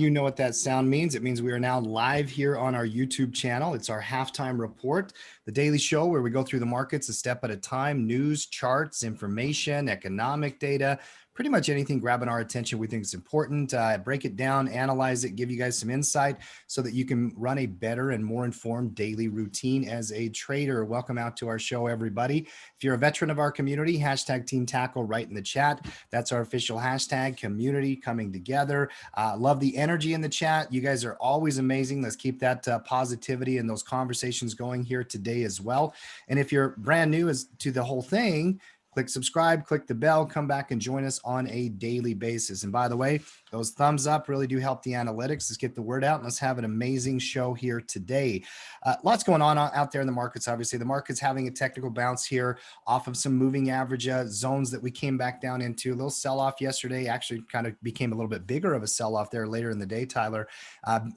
you know what that sound means. It means we are now live here on our YouTube channel. It's our halftime report, the daily show where we go through the markets a step at a time, news, charts, information, economic data, pretty much anything grabbing our attention we think is important. Break it down, analyze it, give you guys some insight so that you can run a better and more informed daily routine as a trader. Welcome out to our show, everybody. If you're a veteran of our community, hashtag Team Tackle right in the chat. That's our official hashtag, community coming together. Love the energy in the chat. You guys are always amazing. Let's keep that positivity and those conversations going here today as well. And if you're brand new as to the whole thing, click subscribe, click the bell, come back and join us on a daily basis. And by the way, those thumbs up really do help the analytics. Let's get the word out and let's have an amazing show here today. Lots going on out there in the markets. Obviously, the market's having a technical bounce here off of some moving average zones that we came back down into. A little sell-off yesterday, actually kind of became a little bit bigger of a sell-off there later in the day, Tyler.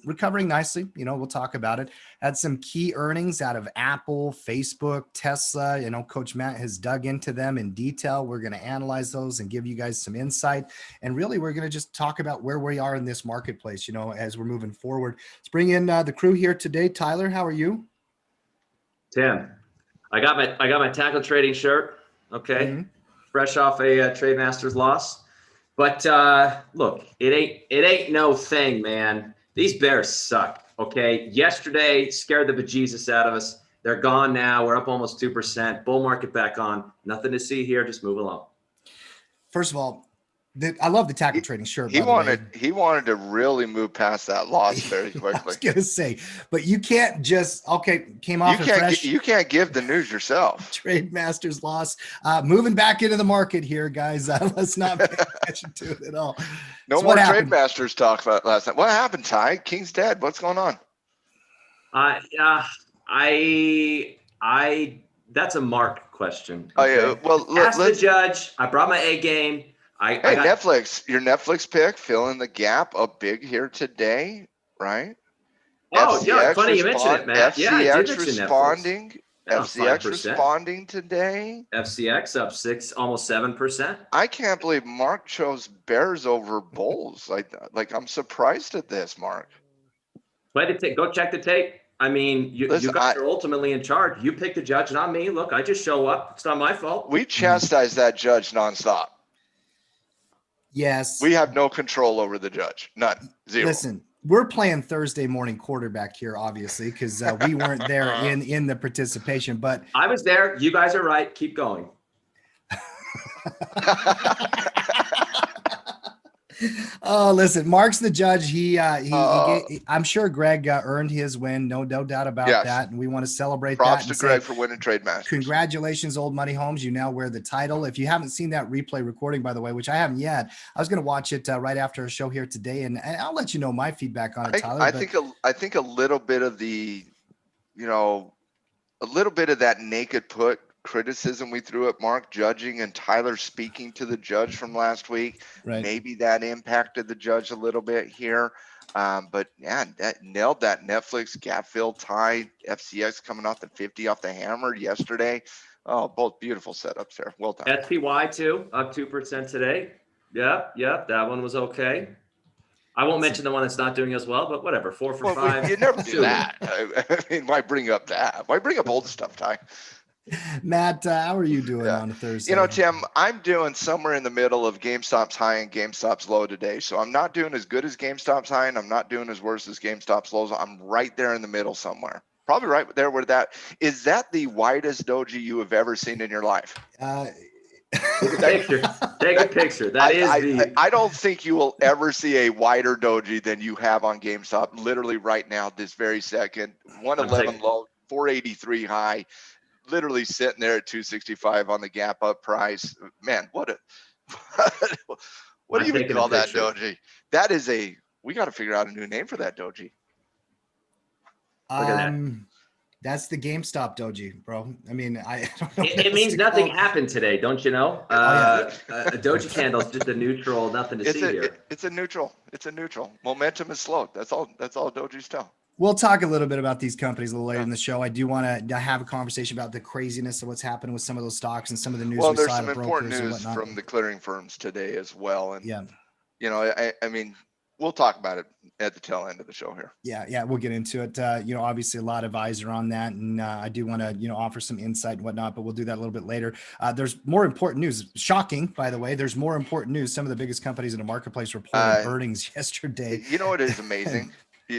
Recovering nicely, we'll talk about it. Had some key earnings out of Apple, Facebook, Tesla. Coach Matt has dug into them in detail. We're going to analyze those and give you guys some insight. And really, we're going to just talk about where we are in this marketplace, as we're moving forward. Let's bring in the crew here today. Tyler, how are you? Tim, I got my tackle trading shirt. Okay. Fresh off a Trade Masters loss. But look, it ain't no thing, man. These bears suck. Okay. Yesterday scared the bejesus out of us. They're gone now. We're up almost 2%. Bull market back on. Nothing to see here. Just move along. First of all, I love the tackle trading shirt. He wanted to really move past that loss very quickly. I was gonna say, but you can't just came off. You can't give the news yourself. Trade Masters loss. Moving back into the market here, guys. Let's not pay attention to it at all. No more Trade Masters talk about last night. What happened, Ty? King's dead. What's going on? That's a Mark question. Okay? Oh yeah. Well, ask the judge. I brought my A game. Netflix, your Netflix pick filling the gap up big here today, right? Oh, yeah, funny you mentioned it, Matt. FCX responding. FCX responding today. FCX up almost 7%. I can't believe Mark chose Bears over Bulls. I'm surprised at this, Mark. Play the tape. Go check the tape. I mean, you guys are ultimately in charge. You pick the judge, not me. Look, I just show up. It's not my fault. We chastise that judge nonstop. Yes. We have no control over the judge. None. Zero. Listen, we're playing Thursday morning quarterback here, obviously, because we weren't there in the participation. But I was there. You guys are right. Keep going. Oh, listen, Mark's the judge. I'm sure Greg earned his win. No doubt about that. And we want to celebrate Props that. Props to Greg for winning Trade Masters. Congratulations, Old Money Homes. You now wear the title. If you haven't seen that replay recording, by the way, which I haven't yet, I was going to watch it right after our show here today. And I'll let you know my feedback on it, Tyler. I think a little bit of the, a little bit of that naked put criticism we threw at Mark judging and Tyler speaking to the judge from last week. Right. Maybe that impacted the judge a little bit here. But yeah, that nailed that Netflix gap fill tie. FCX coming off the 50 off the hammer yesterday. Oh, both beautiful setups there. Well done. SPY too, up 2% today. Yep, that one was okay. I won't mention the one that's not doing as well, but whatever. 4 for 5. You never do that. I mean, why bring up that? Why bring up old stuff, Ty? Matt, how are you doing on a Thursday? Tim, I'm doing somewhere in the middle of GameStop's high and GameStop's low today. So I'm not doing as good as GameStop's high and I'm not doing as worse as GameStop's lows. I'm right there in the middle somewhere. Probably right there where that is. That the widest doji you have ever seen in your life? Take a picture. Take a picture. I don't think you will ever see a wider doji than you have on GameStop. Literally right now, this very second. 111 low, 483 high. Literally sitting there at 265 on the gap up price. Man, what do you even call that doji? That is we got to figure out a new name for that doji. Look at that. That's the GameStop doji, bro. I mean, I don't know. It means nothing happened today, don't you know? A doji candle is just a neutral, nothing to see here. It's a neutral. It's a neutral. Momentum is slow. That's all dojis tell. We'll talk a little bit about these companies a little later in the show. I do want to have a conversation about the craziness of what's happening with some of those stocks and some of the news. Well, there's some important news from the clearing firms today as well. And, I mean, We'll talk about it at the tail end of the show here. Yeah, we'll get into it. Obviously a lot of eyes are on that, and I do want to, offer some insight and whatnot, but we'll do that a little bit later. There's more important news. Shocking, by the way. There's more important news. Some of the biggest companies in the marketplace reported earnings yesterday. You know what is amazing?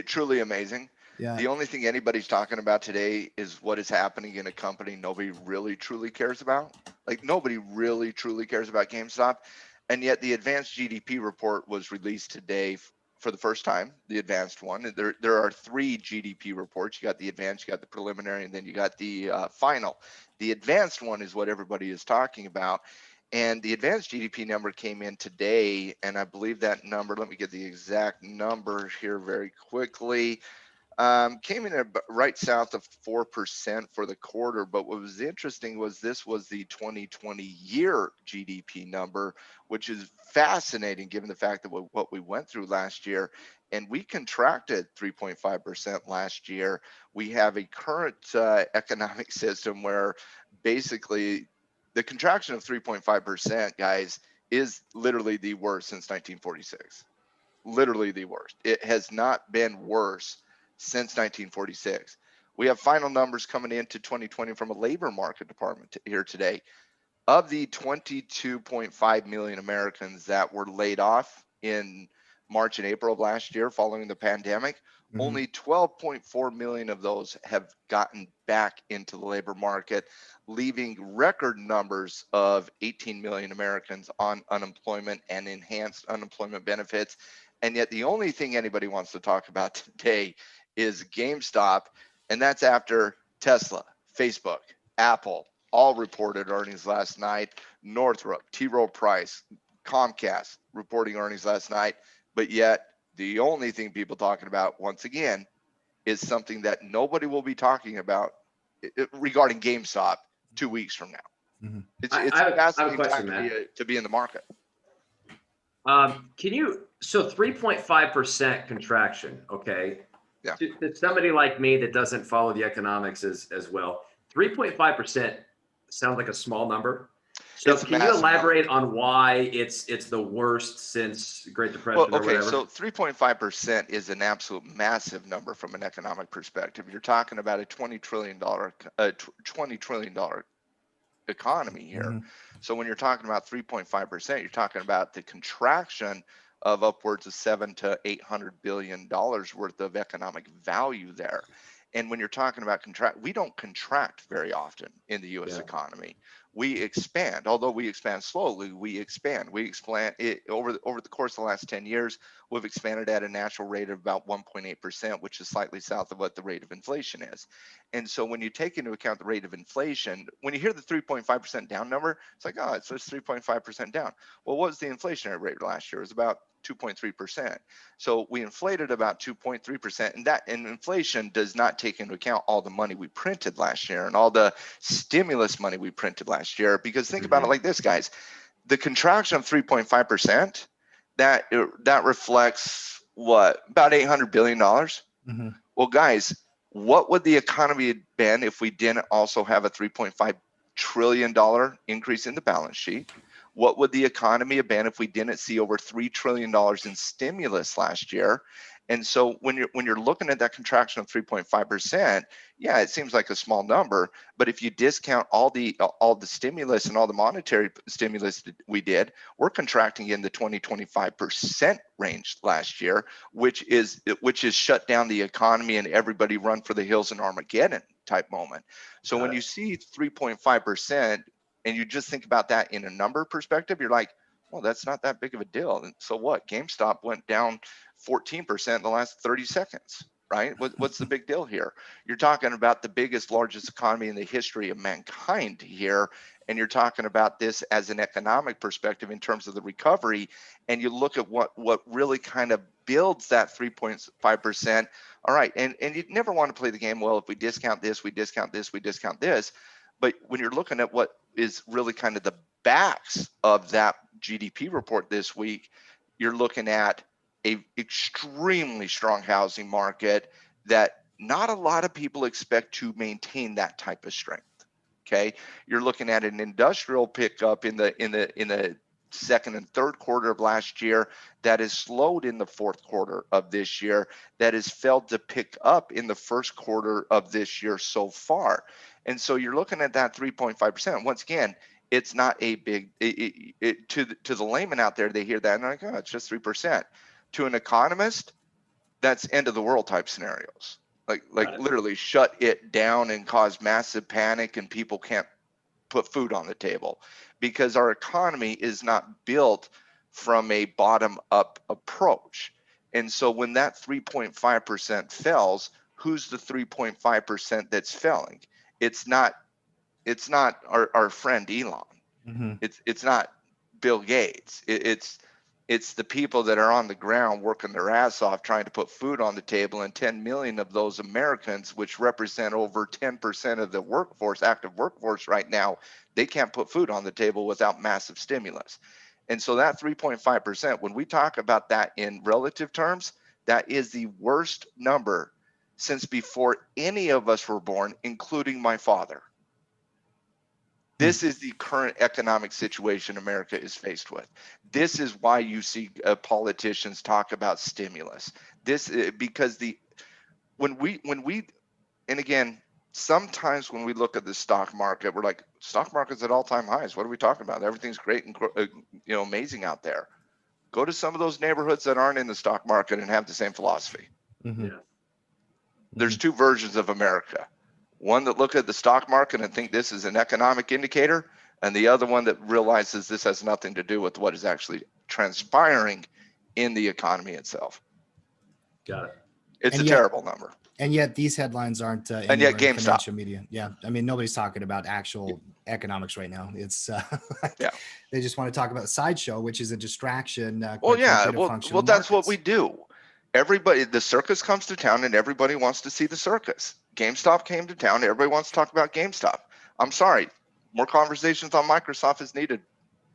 Truly amazing. Yeah. The only thing anybody's talking about today is what is happening in a company nobody really truly cares about. Like nobody really truly cares about GameStop. And yet the advanced GDP report was released today for the first time, the advanced one. There are 3 GDP reports. You got the advanced, you got the preliminary, and then you got the final. The advanced one is what everybody is talking about. And the advanced GDP number came in today, and I believe that number, let me get the exact number here very quickly, came in right south of 4% for the quarter. But what was interesting was this was the 2020 year GDP number, which is fascinating given the fact that what we went through last year. And we contracted 3.5% last year. We have a current economic system where basically the contraction of 3.5%, guys, is literally the worst since 1946. Literally the worst. It has not been worse since 1946. We have final numbers coming into 2020 from a labor market department here today. Of the 22.5 million Americans that were laid off in March and April of last year following the pandemic, only 12.4 million of those have gotten back into the labor market, leaving record numbers of 18 million Americans on unemployment and enhanced unemployment benefits. And yet the only thing anybody wants to talk about today is GameStop, and that's after Tesla, Facebook, Apple all reported earnings last night. Northrop, T. Rowe Price, Comcast reporting earnings last night, but yet the only thing people talking about once again is something that nobody will be talking about regarding GameStop 2 weeks from now. It's a fascinating time to be in the market. So 3.5% contraction, okay? Yeah. To somebody like me that doesn't follow the economics as well, 3.5% sounds like a small number. So can you elaborate on why it's the worst since Great Depression or whatever? So 3.5% is an absolute massive number from an economic perspective. You're talking about a $20 trillion economy here. So when you're talking about 3.5%, you're talking about the contraction of upwards of $700 to $800 billion worth of economic value there. And when you're talking about we don't contract very often in the U.S. economy. We expand, although we expand slowly. We expand it over the course of the last 10 years. We've expanded at a natural rate of about 1.8%, which is slightly south of what the rate of inflation is. And so when you take into account the rate of inflation, when you hear the 3.5% down number, it's like, oh, it's just 3.5% down. Well, what was the inflationary rate last year? It was about 2.3%. So we inflated about 2.3%, and inflation does not take into account all the money we printed last year and all the stimulus money we printed last year. Because think about it like this, guys, the contraction of 3.5%, that reflects what, about $800 billion. Well, guys, what would the economy have been if we didn't also have a $3.5 trillion increase in the balance sheet? What would the economy have been if we didn't see over $3 trillion in stimulus last year? And so when you're looking at that contraction of 3.5%, yeah, it seems like a small number, but if you discount all the stimulus and all the monetary stimulus that we did, we're contracting in the 20-25% range last year, which is shut down the economy and everybody run for the hills in Armageddon type moment. So when you see 3.5%, and you just think about that in a number perspective, you're like, well, that's not that big of a deal. And so what? GameStop went down 14% in the last 30 seconds, right? What's the big deal here? You're talking about the biggest, largest economy in the history of mankind here. And you're talking about this as an economic perspective in terms of the recovery. And you look at what really kind of builds that 3.5%. All right. And you never want to play the game, well, if we discount this, we discount this, we discount this. But when you're looking at what is really kind of the backs of that GDP report this week, you're looking at a extremely strong housing market that not a lot of people expect to maintain that type of strength. Okay, you're looking at an industrial pickup in the second and third quarter of last year, that has slowed in the fourth quarter of this year, that has failed to pick up in the first quarter of this year so far. And so you're looking at that 3.5%. Once again, it's not a big, to the layman out there, they hear that and they're like, oh, it's just 3%. To an economist, that's end of the world type scenarios. Like literally shut it down and cause massive panic and people can't put food on the table, because our economy is not built from a bottom up approach. And so when that 3.5% fails, who's the 3.5% that's failing? It's not our friend Elon. Mm-hmm. It's not Bill Gates. It's the people that are on the ground working their ass off trying to put food on the table, and 10 million of those Americans, which represent over 10% of the workforce, active workforce right now, they can't put food on the table without massive stimulus. And so that 3.5%, when we talk about that in relative terms, that is the worst number since before any of us were born, including my father. This is the current economic situation America is faced with. This is why you see politicians talk about stimulus. Because when we and again, sometimes when we look at the stock market, we're like, stock market's at all-time highs. What are we talking about? Everything's great and amazing out there. Go to some of those neighborhoods that aren't in the stock market and have the same philosophy. Mm-hmm. Yeah. There's two versions of America. One that look at the stock market and think this is an economic indicator, and the other one that realizes this has nothing to do with what is actually transpiring in the economy itself. Got it. It's terrible number. And yet these headlines aren't and yet in GameStop. financial media. Yeah, I mean, nobody's talking about actual economics right now. It's they just want to talk about the sideshow, which is a distraction. Well, that's what we do. Everybody, the circus comes to town and everybody wants to see the circus. GameStop came to town. Everybody wants to talk about GameStop. I'm sorry. More conversations on Microsoft is needed.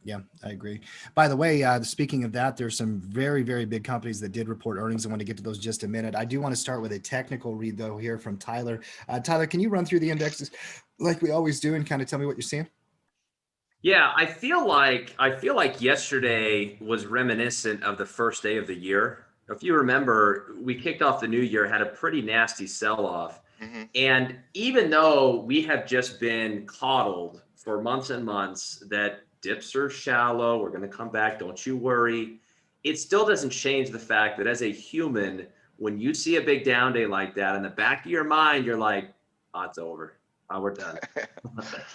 Yeah, I agree. By the way, speaking of that, there's some very, very big companies that did report earnings. I want to get to those just a minute. I do want to start with a technical read, though, here from Tyler. Tyler, can you run through the indexes like we always do and kind of tell me what you're seeing? Yeah, I feel like yesterday was reminiscent of the first day of the year. If you remember, we kicked off the new year, had a pretty nasty sell-off. Mm-hmm. And even though we have just been coddled for months and months that dips are shallow, we're going to come back, don't you worry, it still doesn't change the fact that as a human, when you see a big down day like that, in the back of your mind, you're like, oh, it's over. Oh, we're done.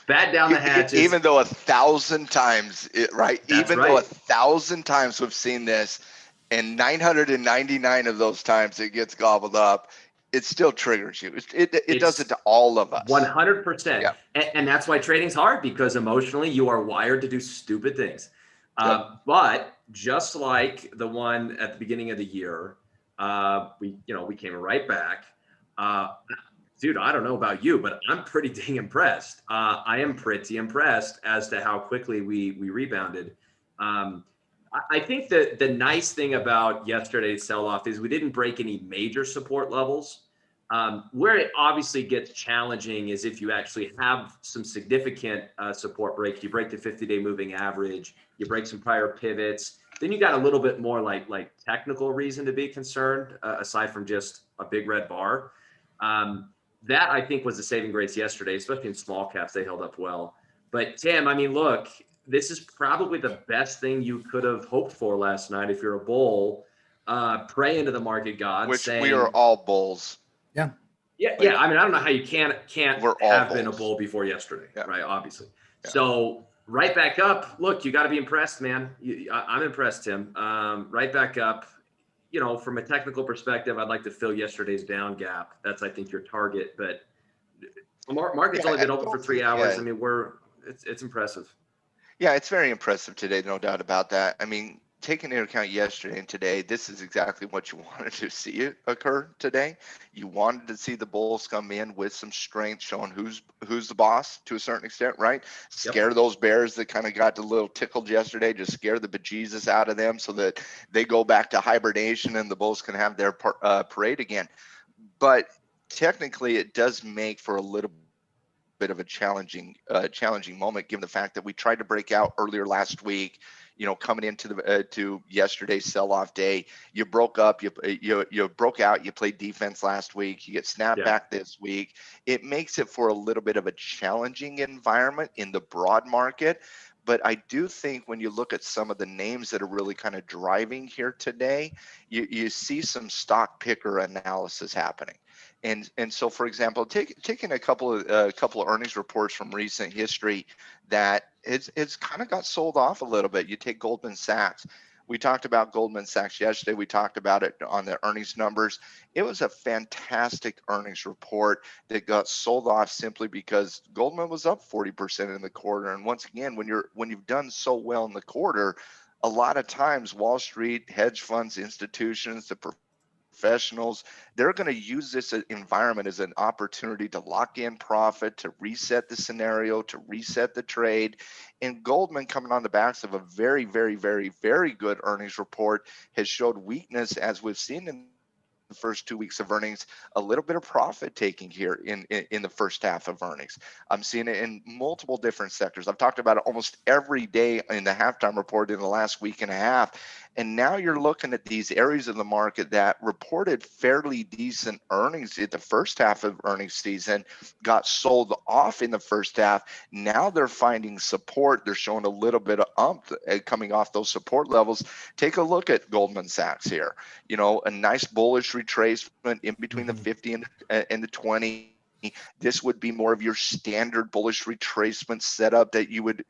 Bat down the hatches. Even though 1,000 times, though 1,000 times we've seen this, and 999 of those times it gets gobbled up, it still triggers you. It does it to all of us. 100%. Yeah. And that's why trading's hard, because emotionally you are wired to do stupid things. Yep. But just like the one at the beginning of the year, we came right back. Dude, I don't know about you, but I'm pretty dang impressed. I am pretty impressed as to how quickly we rebounded. I think that the nice thing about yesterday's sell-off is we didn't break any major support levels. Where it obviously gets challenging is if you actually have some significant support break. You break the 50-day moving average, you break some prior pivots, then you got a little bit more like technical reason to be concerned, aside from just a big red bar. That I think was the saving grace yesterday, especially in small caps. They held up well. But Tim, I mean, look, this is probably the best thing you could have hoped for last night if you're a bull. Pray into the market god, which saying, we are all bulls. Yeah. Yeah. I mean, I don't know how you can't have been a bulls. bull before yesterday, right? Obviously. Yeah. So right back up. Look, you got to be impressed, man. I'm impressed, Tim. Right back up. From a technical perspective, I'd like to fill yesterday's down gap. That's, I think, your target. But market's only been open for 3 hours. Yeah. I mean, it's impressive. Yeah, it's very impressive today, no doubt about that. I mean, taking into account yesterday and today, this is exactly what you wanted to see it occur today. You wanted to see the bulls come in with some strength, showing who's the boss to a certain extent, right? Scare those bears that kind of got a little tickled yesterday, just scare the bejesus out of them so that they go back to hibernation and the bulls can have their parade again. But technically, it does make for a little bit of a challenging moment, given the fact that we tried to break out earlier last week. coming into the to yesterday's sell-off day. You broke up, you broke out, you played defense last week, you get snapped back this week. It makes it for a little bit of a challenging environment in the broad market. But I do think when you look at some of the names that are really kind of driving here today, you see some stock picker analysis happening. And so, for example, taking a couple of earnings reports from recent history that it's kind of got sold off a little bit. You take Goldman Sachs. We talked about Goldman Sachs yesterday. We talked about it on the earnings numbers. It was a fantastic earnings report that got sold off simply because Goldman was up 40% in the quarter. And once again, when you've done so well in the quarter, a lot of times Wall Street, hedge funds, institutions, the professionals, they're going to use this environment as an opportunity to lock in profit, to reset the scenario, to reset the trade. And Goldman, coming on the backs of a very, very, very, very good earnings report, has showed weakness, as we've seen in the first 2 weeks of earnings, a little bit of profit taking here in the first half of earnings. I'm seeing it in multiple different sectors. I've talked about it almost every day in the halftime report in the last week and a half. And now you're looking at these areas of the market that reported fairly decent earnings in the first half of earnings season, got sold off in the first half. Now they're finding support. They're showing a little bit of coming off those support levels. Take a look at Goldman Sachs here. A nice bullish retracement in between the 50 and the 20. This would be more of your standard bullish retracement setup that you would,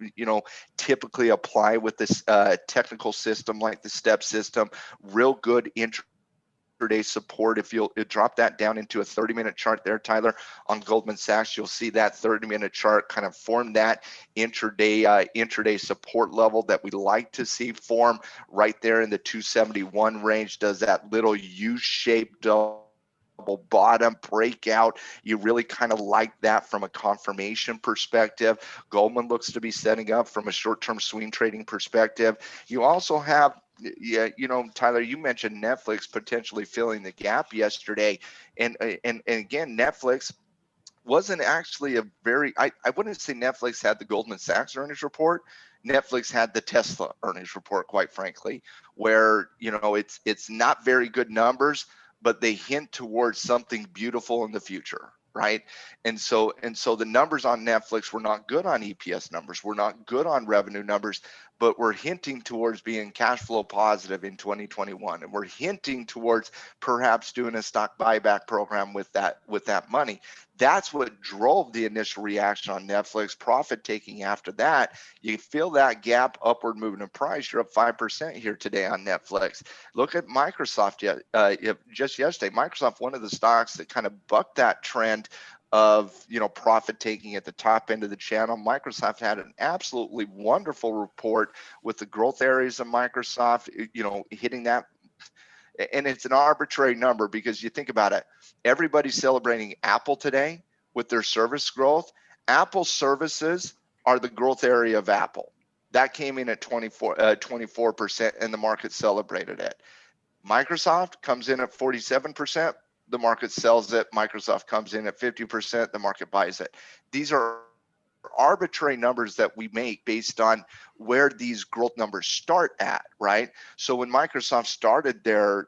typically apply with this technical system like the step system. Real good intraday support. If you'll drop that down into a 30-minute chart there, Tyler, on Goldman Sachs, you'll see that 30-minute chart kind of form that intraday support level that we like to see form right there in the 271 range. Does that little U-shaped double bottom breakout. You really kind of like that from a confirmation perspective. Goldman looks to be setting up from a short-term swing trading perspective. You also have, Tyler, you mentioned Netflix potentially filling the gap yesterday. And again, Netflix wasn't actually I wouldn't say Netflix had the Goldman Sachs earnings report. Netflix had the Tesla earnings report, quite frankly, where, it's not very good numbers, but they hint towards something beautiful in the future, right? And so the numbers on Netflix were not good on EPS numbers, we're not good on revenue numbers, but we're hinting towards being cash flow positive in 2021, and we're hinting towards perhaps doing a stock buyback program with that money. That's what drove the initial reaction on Netflix. Profit taking after that, you feel that gap upward moving in price. You're up 5% here today on Netflix. Look at Microsoft just yesterday. Microsoft, one of the stocks that kind of bucked that trend of profit taking at the top end of the channel. Microsoft had an absolutely wonderful report with the growth areas of Microsoft, hitting that. And it's an arbitrary number because you think about it. Everybody's celebrating Apple today with their service growth. Apple services are the growth area of Apple. That came in at 24%, and the market celebrated it. Microsoft comes in at 47%. The market sells it. Microsoft comes in at 50%. The market buys it. These are arbitrary numbers that we make based on where these growth numbers start at, right? So when Microsoft started their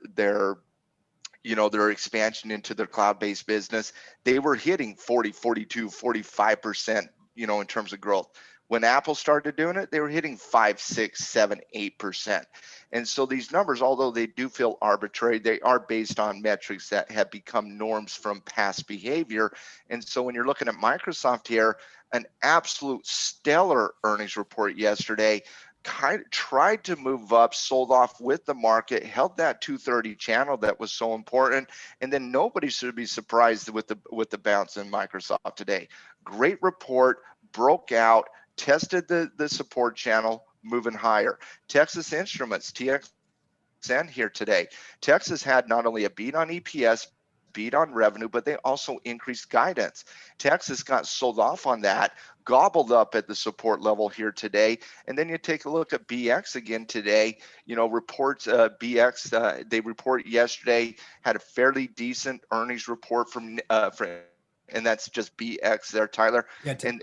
expansion into their cloud-based business, they were hitting 40, 42, 45%, in terms of growth. When Apple started doing it, they were hitting 5, 6, 7, 8%. And so these numbers, although they do feel arbitrary, they are based on metrics that have become norms from past behavior. And so when you're looking at Microsoft here, an absolute stellar earnings report yesterday, tried to move up, sold off with the market, held that 230 channel that was so important, and then nobody should be surprised with the bounce in Microsoft today. Great report, broke out, tested the support channel, moving higher. Texas Instruments, TXN here today. Texas had not only a beat on EPS, beat on revenue, but they also increased guidance. Texas got sold off on that, gobbled up at the support level here today. And then you take a look at BX again today. Reports BX, they report yesterday, had a fairly decent earnings report from and that's just BX there, Tyler. Yeah, and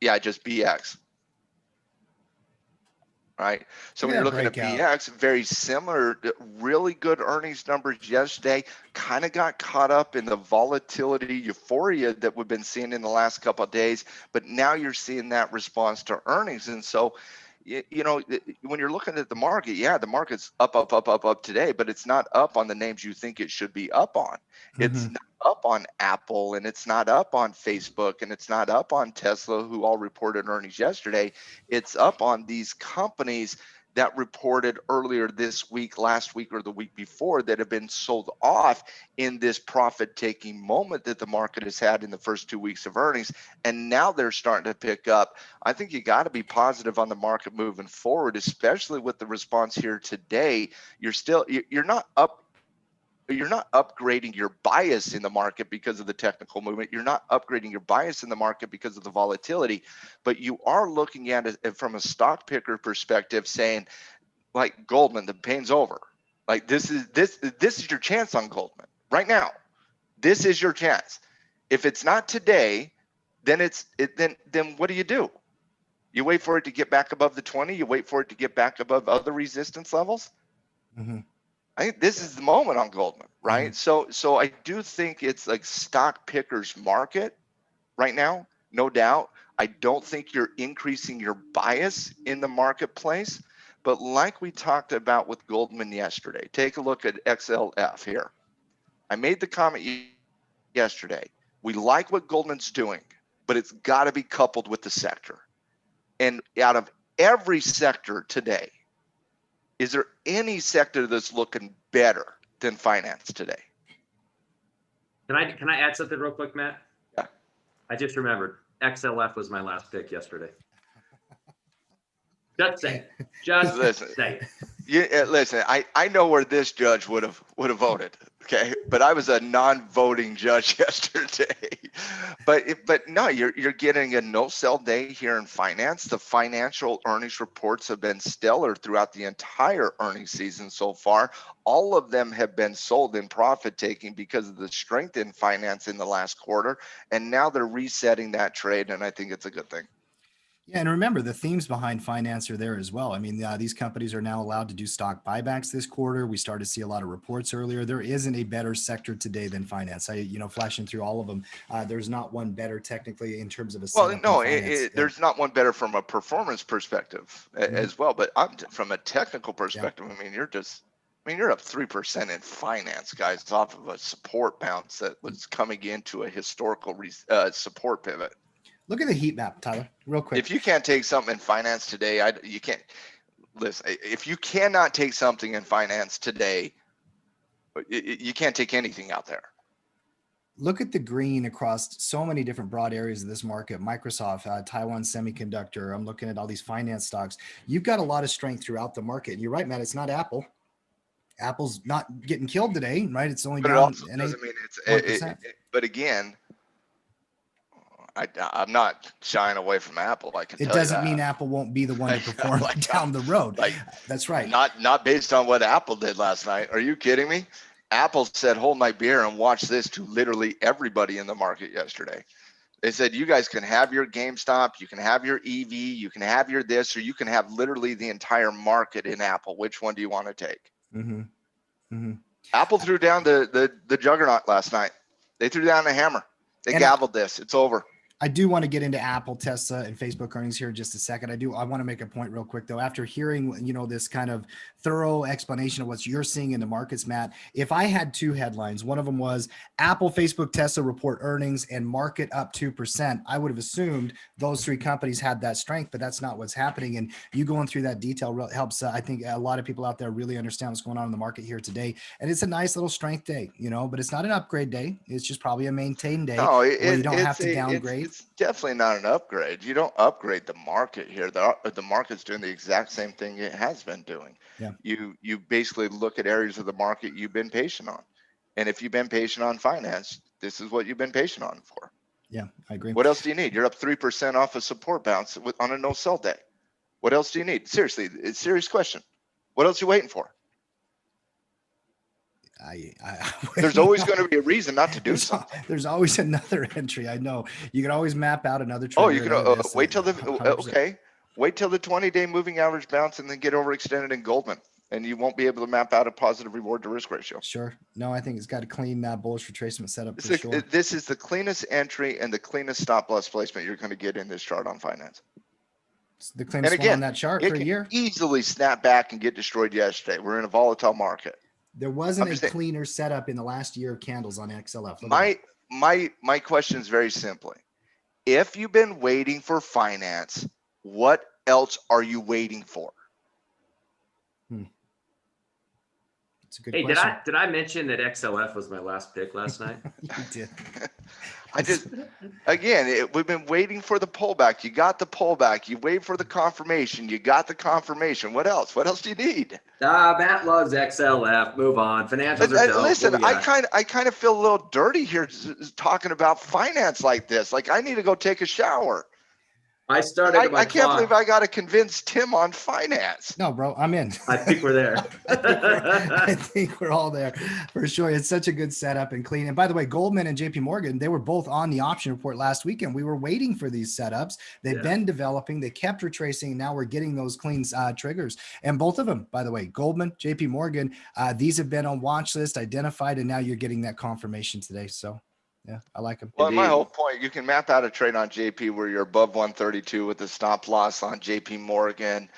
yeah, just BX. right? So when Look you're at that looking at breakout. BX, very similar, really good earnings numbers yesterday, kind of got caught up in the volatility euphoria that we've been seeing in the last couple of days, but now you're seeing that response to earnings. And so, when you're looking at the market, yeah, the market's up today, but it's not up on the names you think it should be up on. It's not up on Apple, and it's not up on Facebook, and it's not up on Tesla, who all reported earnings yesterday. It's up on these companies that reported earlier this week, last week, or the week before, that have been sold off in this profit-taking moment that the market has had in the first 2 weeks of earnings, and now they're starting to pick up. I think you got to be positive on the market moving forward, especially with the response here today. You're not upgrading your bias in the market because of the technical movement. You're not upgrading your bias in the market because of the volatility, but you are looking at it from a stock picker perspective, saying, like Goldman, the pain's over. Like this is your chance on Goldman right now. This is your chance. If it's not today, then then what do? You wait for it to get back above the 20. You wait for it to get back above other resistance levels. I think this is the moment on Goldman, right? So I do think it's like stock pickers market right now, no doubt. I don't think you're increasing your bias in the marketplace, but like we talked about with Goldman yesterday, take a look at XLF here. I made the comment yesterday, we like what Goldman's doing, but it's got to be coupled with the sector. And out of every sector today, is there any sector that's looking better than finance today? Can I add something real quick, Matt? Yeah. I just remembered XLF was my last pick yesterday. Just say. Listen. Say. Listen, I know where this judge would have voted, okay? But I was a non-voting judge yesterday. But no, you're getting a no-sell day here in finance. The financial earnings reports have been stellar throughout the entire earnings season so far. All of them have been sold in profit taking because of the strength in finance in the last quarter, and now they're resetting that trade, and I think it's a good thing. Yeah, and remember, the themes behind finance are there as well. I mean, these companies are now allowed to do stock buybacks this quarter. We started to see a lot of reports earlier. There isn't a better sector today than finance. Flashing through all of them, there's not one better technically in terms of a setup. Well, no, there's not one better from a performance perspective as well. But from a technical perspective, I mean, you're up 3% in finance, guys, off of a support bounce that was coming into a historical support pivot. Look at the heat map, Tyler, real quick. If you can't take something in finance today, you can't. Listen, if you cannot take something in finance today, you can't take anything out there. Look at the green across so many different broad areas of this market. Microsoft, Taiwan Semiconductor. I'm looking at all these finance stocks. You've got a lot of strength throughout the market. And you're right, Matt. It's not Apple. Apple's not getting killed today, right? It's only but down. It also doesn't mean it's. But again, I'm not shying away from Apple. I can tell you that. It doesn't mean Apple won't be the one to perform down the road. That's right. Not based on what Apple did last night. Are you kidding me? Apple said, hold my beer and watch this to literally everybody in the market yesterday. They said, you guys can have your GameStop, you can have your EV, you can have your this, or you can have literally the entire market in Apple. Which one do you want to take? Apple threw down the juggernaut last night. They threw down the hammer. They gavelled this. It's over. I do want to get into Apple, Tesla, and Facebook earnings here in just a second. I want to make a point real quick though. After hearing, this kind of thorough explanation of what you're seeing in the markets, Matt, if I had two headlines, one of them was Apple, Facebook, Tesla report earnings and market up 2%, I would have assumed those three companies had that strength, but that's not what's happening. And you going through that detail helps, I think, a lot of people out there really understand what's going on in the market here today. And it's a nice little strength day, but it's not an upgrade day. It's just probably a maintain day where you don't have to downgrade. It's definitely not an upgrade. You don't upgrade the market here. The market's doing the exact same thing it has been doing. Yeah. You basically look at areas of the market you've been patient on. And if you've been patient on finance, this is what you've been patient on for. Yeah, I agree. What else do you need? You're up 3% off a support bounce on a no-sell day. What else do you need? Seriously, it's a serious question. What else are you waiting for? There's always going to be a reason not to do something. There's always another entry. I know you can always map out another trade. Oh, you can wait till the okay. Wait till the 20-day moving average bounce and then get overextended in Goldman, and you won't be able to map out a positive reward to risk ratio. Sure. No, I think it's got a clean bullish retracement setup for This, sure. this is the cleanest entry and the cleanest stop loss placement you're going to get in this chart on finance. It's the cleanest one on that chart it for a can year. easly snap back and get destroyed yesterday. We're in a volatile market. There wasn't a cleaner setup in the last year of candles on XLF. My question is very simply, if you've been waiting for finance, what else are you waiting for? It's a good question. Did I mention that XLF was my last pick last night? You did. We've been waiting for the pullback. You got the pullback. You wait for the confirmation. You got the confirmation. What else? What else do you need? Matt loves XLF. Move on. Financials are dope. Listen, I kind of feel a little dirty here talking about finance like this. Like I need to go take a shower. I can't believe I got to convince Tim on finance. No, bro, I'm in. I think we're there. I think we're all there for sure. It's such a good setup and clean. And by the way, Goldman and JP Morgan, they were both on the option report last weekend. We were waiting for these setups. They've been developing. They kept retracing. And now we're getting those clean triggers. And both of them, by the way, Goldman, JP Morgan, these have been on watch list, identified, and now you're getting that confirmation today. So yeah, I like them. Well, my whole point, you can map out a trade on JP where you're above 132 with a stop loss on JP Morgan.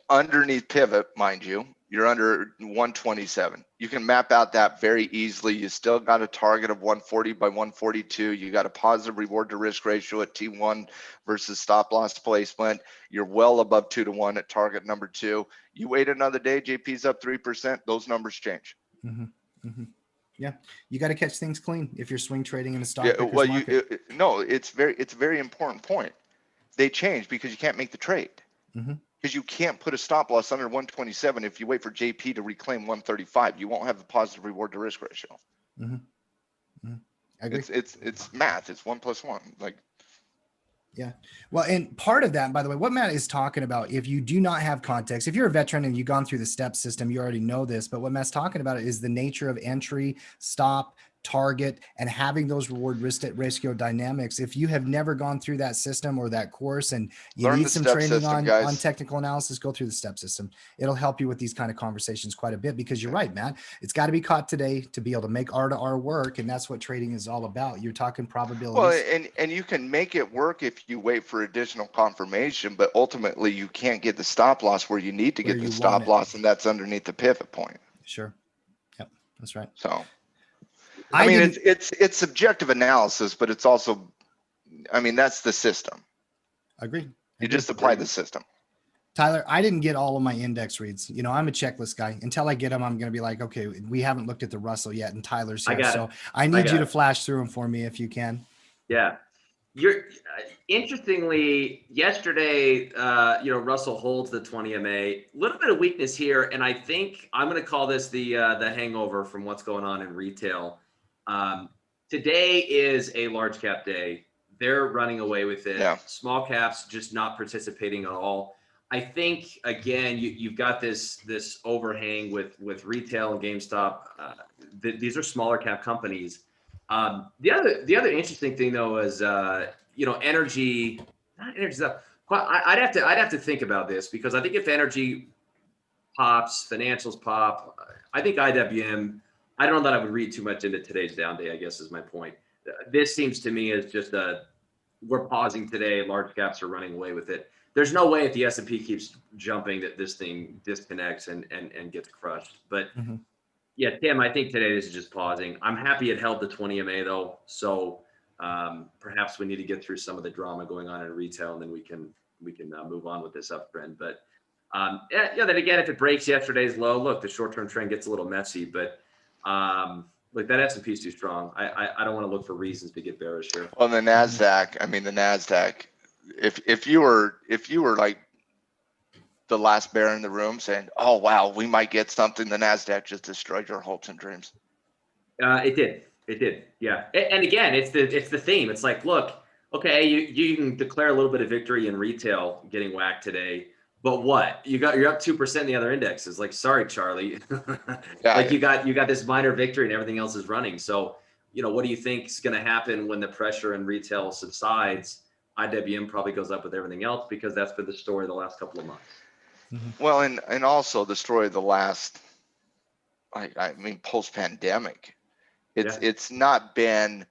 Underneath pivot, mind you, you're under 127. You can map out that very easily. You still got a target of 140 by 142. You got a positive reward to risk ratio at T1 versus stop loss placement. You're well above 2-to-1 at target number 2. You wait another day, JP's up 3%. Those numbers change. Mm-hmm. Mm-hmm. Yeah, you got to catch things clean if you're swing trading in a stock. Yeah, well, it's a very important point. They change because you can't make the trade. Because you can't put a stop loss under 127 if you wait for JP to reclaim 135. You won't have the positive reward to risk ratio. I agree. It's math. It's 1 + 1. Like. Yeah. Well, and part of that, by the way, what Matt is talking about, if you do not have context, if you're a veteran and you've gone through the step system, you already know this, but what Matt's talking about is the nature of entry, stop, target, and having those reward risk ratio dynamics. If you have never gone through that system or that course and you need some training on technical analysis, go through the step system. It'll help you with these kind of conversations quite a bit, because you're right, Matt. It's got to be caught today to be able to make R to R work. And that's what trading is all about. You're talking probabilities. Well, and you can make it work if you wait for additional confirmation, but ultimately you can't get the stop loss where you need to get the stop loss, and that's underneath the pivot point. Sure. Yep. That's right. So I mean, it's subjective analysis, but it's also, I mean, that's the system. Agreed. You just apply the system. Tyler, I didn't get all of my index reads. You know, I'm a checklist guy. Until I get them, I'm going to be like, okay, we haven't looked at the Russell yet, and Tyler's here. So I need you to flash through them for me if you can. Yeah. Interestingly, yesterday, Russell holds the 20 MA, a little bit of weakness here. And I think I'm going to call this the hangover from what's going on in retail. Today is a large cap day. They're running away with it. Yeah. Small caps just not participating at all. I think, again, you've got this overhang with retail and GameStop. These are smaller cap companies. The other interesting thing though is energy, not energy stuff. I'd have to think about this, because I think if energy pops, financials pop, I think IWM. I don't know that I would read too much into today's down day, I guess is my point. This seems to me as just we're pausing today. Large caps are running away with it. There's no way if the S&P keeps jumping that this thing disconnects and gets crushed. But yeah, Tim, I think today this is just pausing. I'm happy it held the 20 MA though. So perhaps we need to get through some of the drama going on in retail, and then we can move on with this uptrend. But then again, if it breaks yesterday's low, look, the short-term trend gets a little messy, but look, that S&P is too strong. I don't want to look for reasons to get bearish here. Well, the NASDAQ, if you were like the last bear in the room saying, oh, wow, we might get something, the NASDAQ just destroyed your hopes and dreams. It did. Yeah. And again, it's the theme. It's like, look, okay, you can declare a little bit of victory in retail getting whacked today, but what? You're up 2% in the other indexes. Like, sorry, Charlie. You got this minor victory and everything else is running. So, what do you think is going to happen when the pressure in retail subsides? IWM probably goes up with everything else because that's been the story of the last couple of months. Well, and also the story of the last, I mean, post-pandemic, it's not been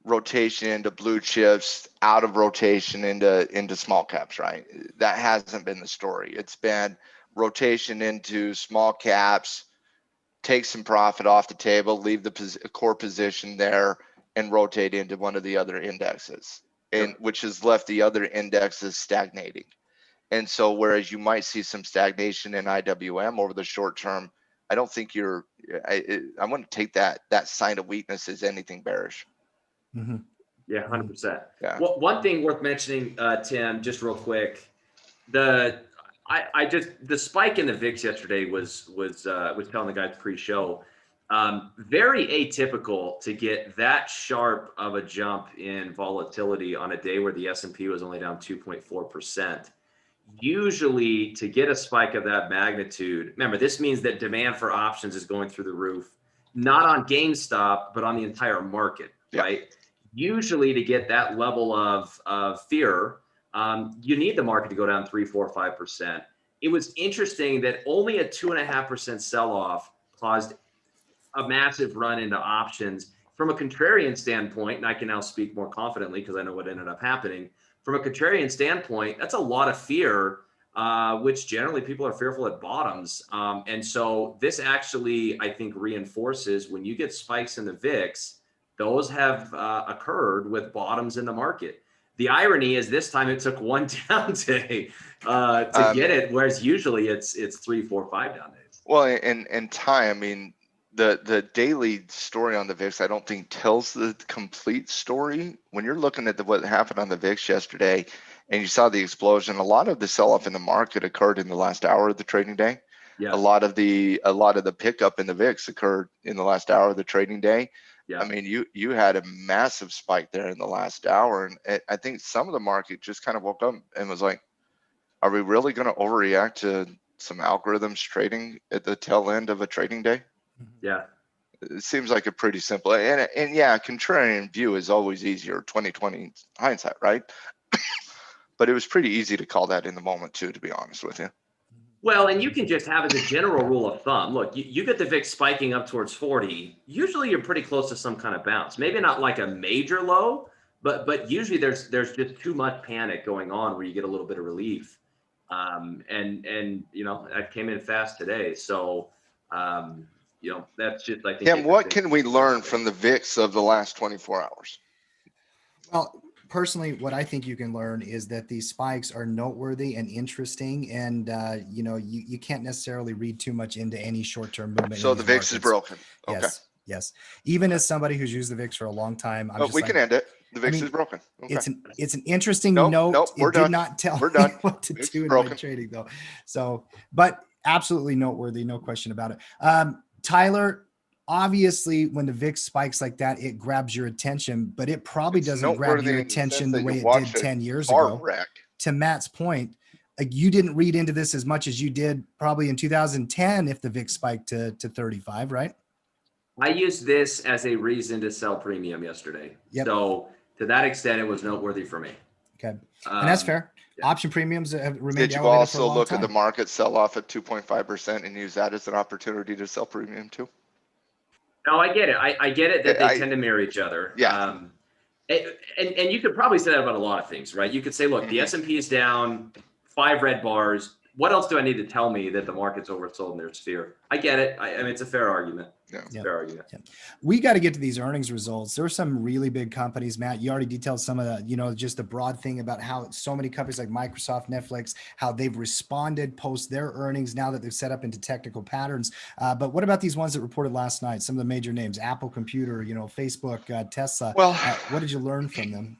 rotation into blue chips, out of rotation into small caps, right? That hasn't been the story. It's been rotation into small caps, take some profit off the table, leave the core position there, and rotate into one of the other indexes, and which has left the other indexes stagnating. And so, whereas you might see some stagnation in IWM over the short term, I don't think I wouldn't take that sign of weakness as anything bearish. Yeah, 100%. Yeah. Well, one thing worth mentioning, Tim, just real quick, the spike in the VIX yesterday was telling the guys pre-show, very atypical to get that sharp of a jump in volatility on a day where the S&P was only down 2.4%. Usually, to get a spike of that magnitude, remember, this means that demand for options is going through the roof, not on GameStop, but on the entire market, right? Usually, to get that level of fear, you need the market to go down 3, 4, 5%. It was interesting that only a 2.5% sell-off caused a massive run into options. From a contrarian standpoint, and I can now speak more confidently because I know what ended up happening. From a contrarian standpoint, that's a lot of fear, which generally people are fearful at bottoms. And so this actually, I think, reinforces when you get spikes in the VIX, those have occurred with bottoms in the market. The irony is this time it took one down day to get it, whereas usually it's 3, 4, 5 down days. Well, and Ty, I mean, the daily story on the VIX, I don't think tells the complete story. When you're looking at what happened on the VIX yesterday, and you saw the explosion, a lot of the sell-off in the market occurred in the last hour of the trading day. Yeah. A lot of the pickup in the VIX occurred in the last hour of the trading day. Yeah. I mean, you had a massive spike there in the last hour, and I think some of the market just kind of woke up and was like, "Are we really going to overreact to some algorithms trading at the tail end of a trading day?" Yeah, it seems like a pretty simple and yeah, contrarian view is always easier, 2020 hindsight, right? But it was pretty easy to call that in the moment too, to be honest with you. Well, and you can just have as a general rule of thumb, look, you get the VIX spiking up towards 40, usually you're pretty close to some kind of bounce. Maybe not like a major low, but usually there's just too much panic going on where you get a little bit of relief. And you know, that came in fast today. So you know, that's just, I think. Tim, what can we learn from the VIX of the last 24 hours? Well, personally, what I think you can learn is that these spikes are noteworthy and interesting, and you know, you can't necessarily read too much into any short-term movement. So the VIX is broken. Okay. Yes. Even as somebody who's used the VIX for a long time, but we can end it. The VIX is broken. Okay. It's an interesting note. We're done. Did not tell me what to do in my trading though. So, but absolutely noteworthy, no question about it. Tyler, obviously, when the VIX spikes like that, it grabs your attention, but it probably doesn't grab your attention the way it did 10 years ago. To Matt's point, like, you didn't read into this as much as you did probably in 2010 if the VIX spiked to 35, right? I used this as a reason to sell premium yesterday. Yep. So to that extent, it was noteworthy for me. Okay, and that's fair. Yeah. Option premiums have remained. Did you also look at the market sell off at 2.5% and use that as an opportunity to sell premium too? No, I get it. I get it that they tend to mirror each other. Yeah. And you could probably say that about a lot of things, right? You could say, look, the S&P is down 5 red bars. What else do I need to tell me that the market's oversold and there's fear? I get it. I mean, it's a fair argument. Yeah. Fair argument. Yeah. We got to get to these earnings results. There are some really big companies, Matt. You already detailed some of the, you know, just the broad thing about how so many companies like Microsoft, Netflix, how they've responded post their earnings now that they've set up into technical patterns. But what about these ones that reported last night? Some of the major names, Apple Computer, you know, Facebook, Tesla. Well, what did you learn from them?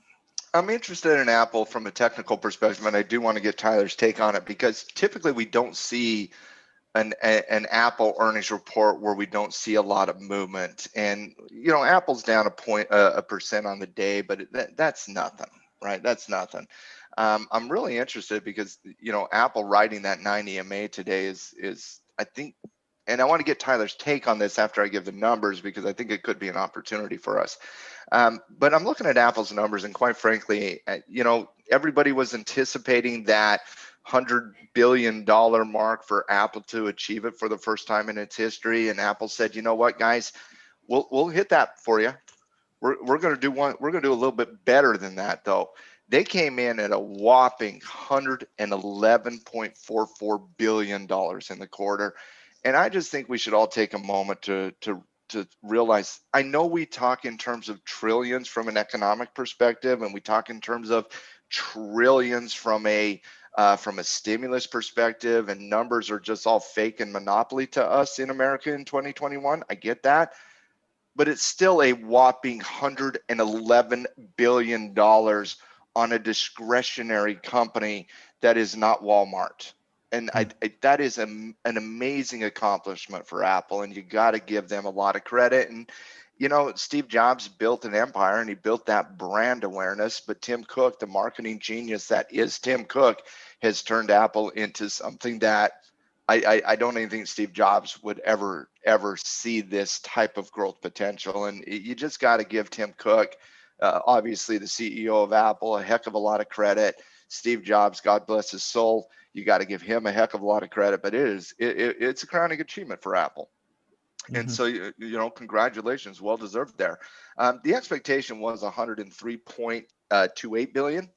I'm interested in Apple from a technical perspective, and I do want to get Tyler's take on it because typically we don't see an Apple earnings report where we don't see a lot of movement. And, you know, Apple's down a percent on the day, but that's nothing, right? That's nothing. I'm really interested because, you know, Apple riding that 9 EMA today is I think, and I want to get Tyler's take on this after I give the numbers because I think it could be an opportunity for us. But I'm looking at Apple's numbers, and quite frankly, you know, everybody was anticipating that $100 billion mark for Apple to achieve it for the first time in its history. And Apple said, you know what, guys, we'll hit that for you. We're going to do one. We're going to do a little bit better than that, though. They came in at a whopping $111.44 billion in the quarter. And I just think we should all take a moment to realize, I know we talk in terms of trillions from an economic perspective, and we talk in terms of trillions from a stimulus perspective, and numbers are just all fake and monopoly to us in America in 2021. I get that. But it's still a whopping $111 billion on a discretionary company that is not Walmart. And that is an amazing accomplishment for Apple, and you got to give them a lot of credit. And, you know, Steve Jobs built an empire and he built that brand awareness, but Tim Cook, the marketing genius that is Tim Cook, has turned Apple into something that I don't even think Steve Jobs would ever see this type of growth potential. And you just got to give Tim Cook, obviously the CEO of Apple, a heck of a lot of credit. Steve Jobs, God bless his soul, you got to give him a heck of a lot of credit. But it's a crowning achievement for Apple. And so, you know, congratulations, well deserved there. The expectation was 103.28 billion.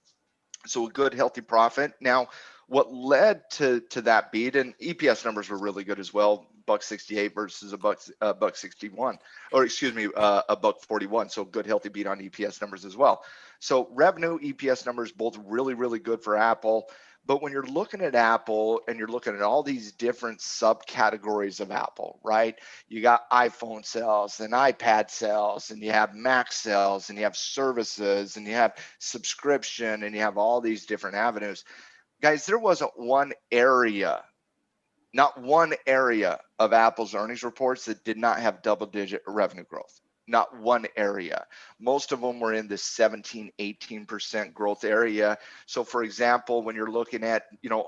So a good, healthy profit. Now, what led to that beat, and EPS numbers were really good as well, $1.68 versus $1.61, or excuse me, $1.41. So good, healthy beat on EPS numbers as well. So revenue, EPS numbers, both really, really good for Apple. But when you're looking at Apple and you're looking at all these different subcategories of Apple, right? You got iPhone sales and iPad sales, and you have Mac sales, and you have services, and you have subscription, and you have all these different avenues. Guys, there wasn't not one area of Apple's earnings reports that did not have double-digit revenue growth. Not one area. Most of them were in the 17-18% growth area. So for example, when you're looking at, you know,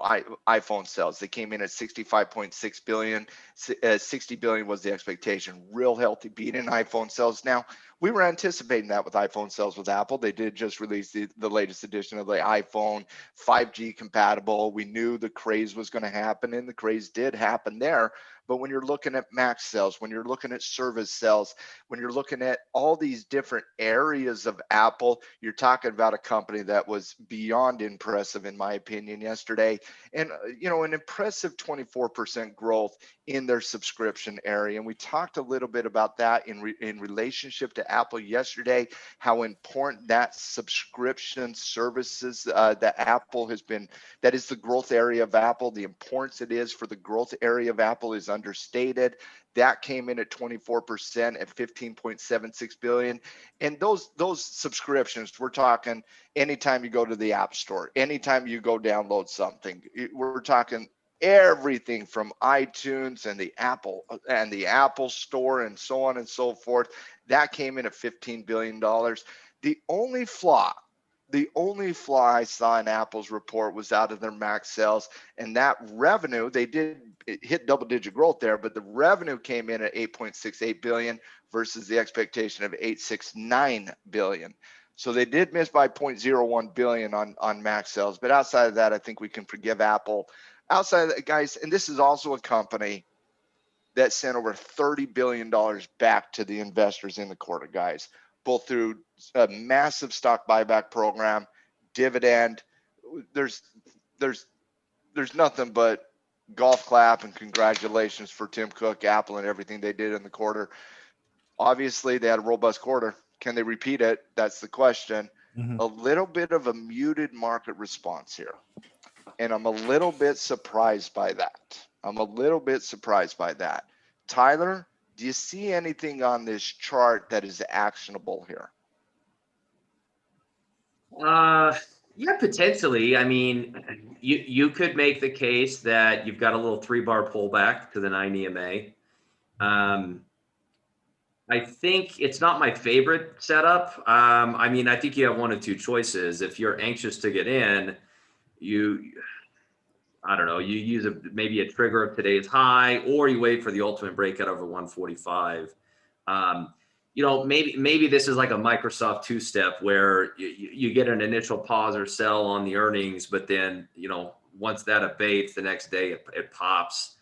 iPhone sales, they came in at 65.6 billion. 60 billion was the expectation. Real healthy beat in iPhone sales. Now, we were anticipating that with iPhone sales with Apple. They did just release the latest edition of the iPhone, 5G compatible. We knew the craze was going to happen, and the craze did happen there. But when you're looking at Mac sales, when you're looking at service sales, when you're looking at all these different areas of Apple, you're talking about a company that was beyond impressive, in my opinion, yesterday. And, you know, an impressive 24% growth in their subscription area. And we talked a little bit about that in relationship to Apple yesterday, how important that subscription services that Apple has been, that is the growth area of Apple. The importance it is for the growth area of Apple is understated. That came in at 24% at 15.76 billion. And those subscriptions, we're talking anytime you go to the App Store, anytime you go download something, we're talking everything from iTunes and the Apple Store and so on and so forth. That came in at $15 billion. The only flaw I saw in Apple's report was out of their Mac sales, and that revenue, they did hit double-digit growth there, but the revenue came in at 8.68 billion versus the expectation of 869 billion. So they did miss by 0.01 billion on Mac sales, but outside of that, I think we can forgive Apple. Outside of that, guys, and this is also a company that sent over $30 billion back to the investors in the quarter, guys, both through a massive stock buyback program, dividend. There's nothing but golf clap and congratulations for Tim Cook, Apple, and everything they did in the quarter. Obviously, they had a robust quarter. Can they repeat it? That's the question. A little bit of a muted market response here. And I'm a little bit surprised by that. Tyler, do you see anything on this chart that is actionable here? Yeah, potentially. I mean, you could make the case that you've got a little 3-bar pullback to the 9 EMA. I think it's not my favorite setup. I mean, I think you have one of two choices. If you're anxious to get in, I don't know, you use maybe a trigger of today's high, or you wait for the ultimate breakout over 145. maybe this is like a Microsoft two-step where you get an initial pause or sell on the earnings, but then, once that abates, the next day it pops.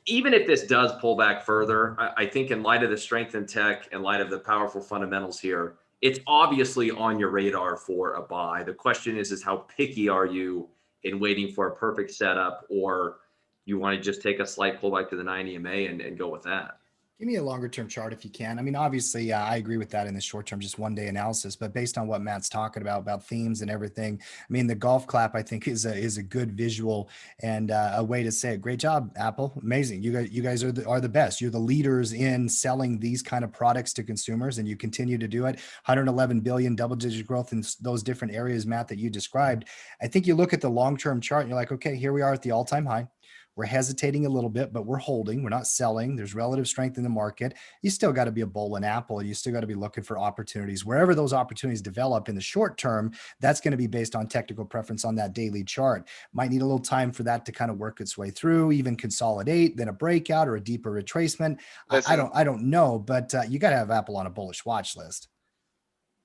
Even if this does pull back further, I think in light of the strength in tech, in light of the powerful fundamentals here, it's obviously on your radar for a buy. The question is how picky are you in waiting for a perfect setup, or you want to just take a slight pullback to the 9 EMA and go with that? Give me a longer term chart if you can. I mean, obviously, I agree with that in the short term, just 1 day analysis. But based on what Matt's talking about themes and everything, I mean, the golf clap I think is a good visual and a way to say it. Great job, Apple. Amazing. You guys are the best. You're the leaders in selling these kind of products to consumers, and you continue to do it. 111 billion, double-digit growth in those different areas, Matt, that you described. I think you look at the long-term chart and you're like, okay, here we are at the all-time high. We're hesitating a little bit, but we're holding. We're not selling. There's relative strength in the market. You still got to be a bull in Apple. You still got to be looking for opportunities. Wherever those opportunities develop in the short term, that's going to be based on technical preference on that daily chart. Might need a little time for that to kind of work its way through, even consolidate, then a breakout or a deeper retracement. I don't know, but you got to have Apple on a bullish watch list.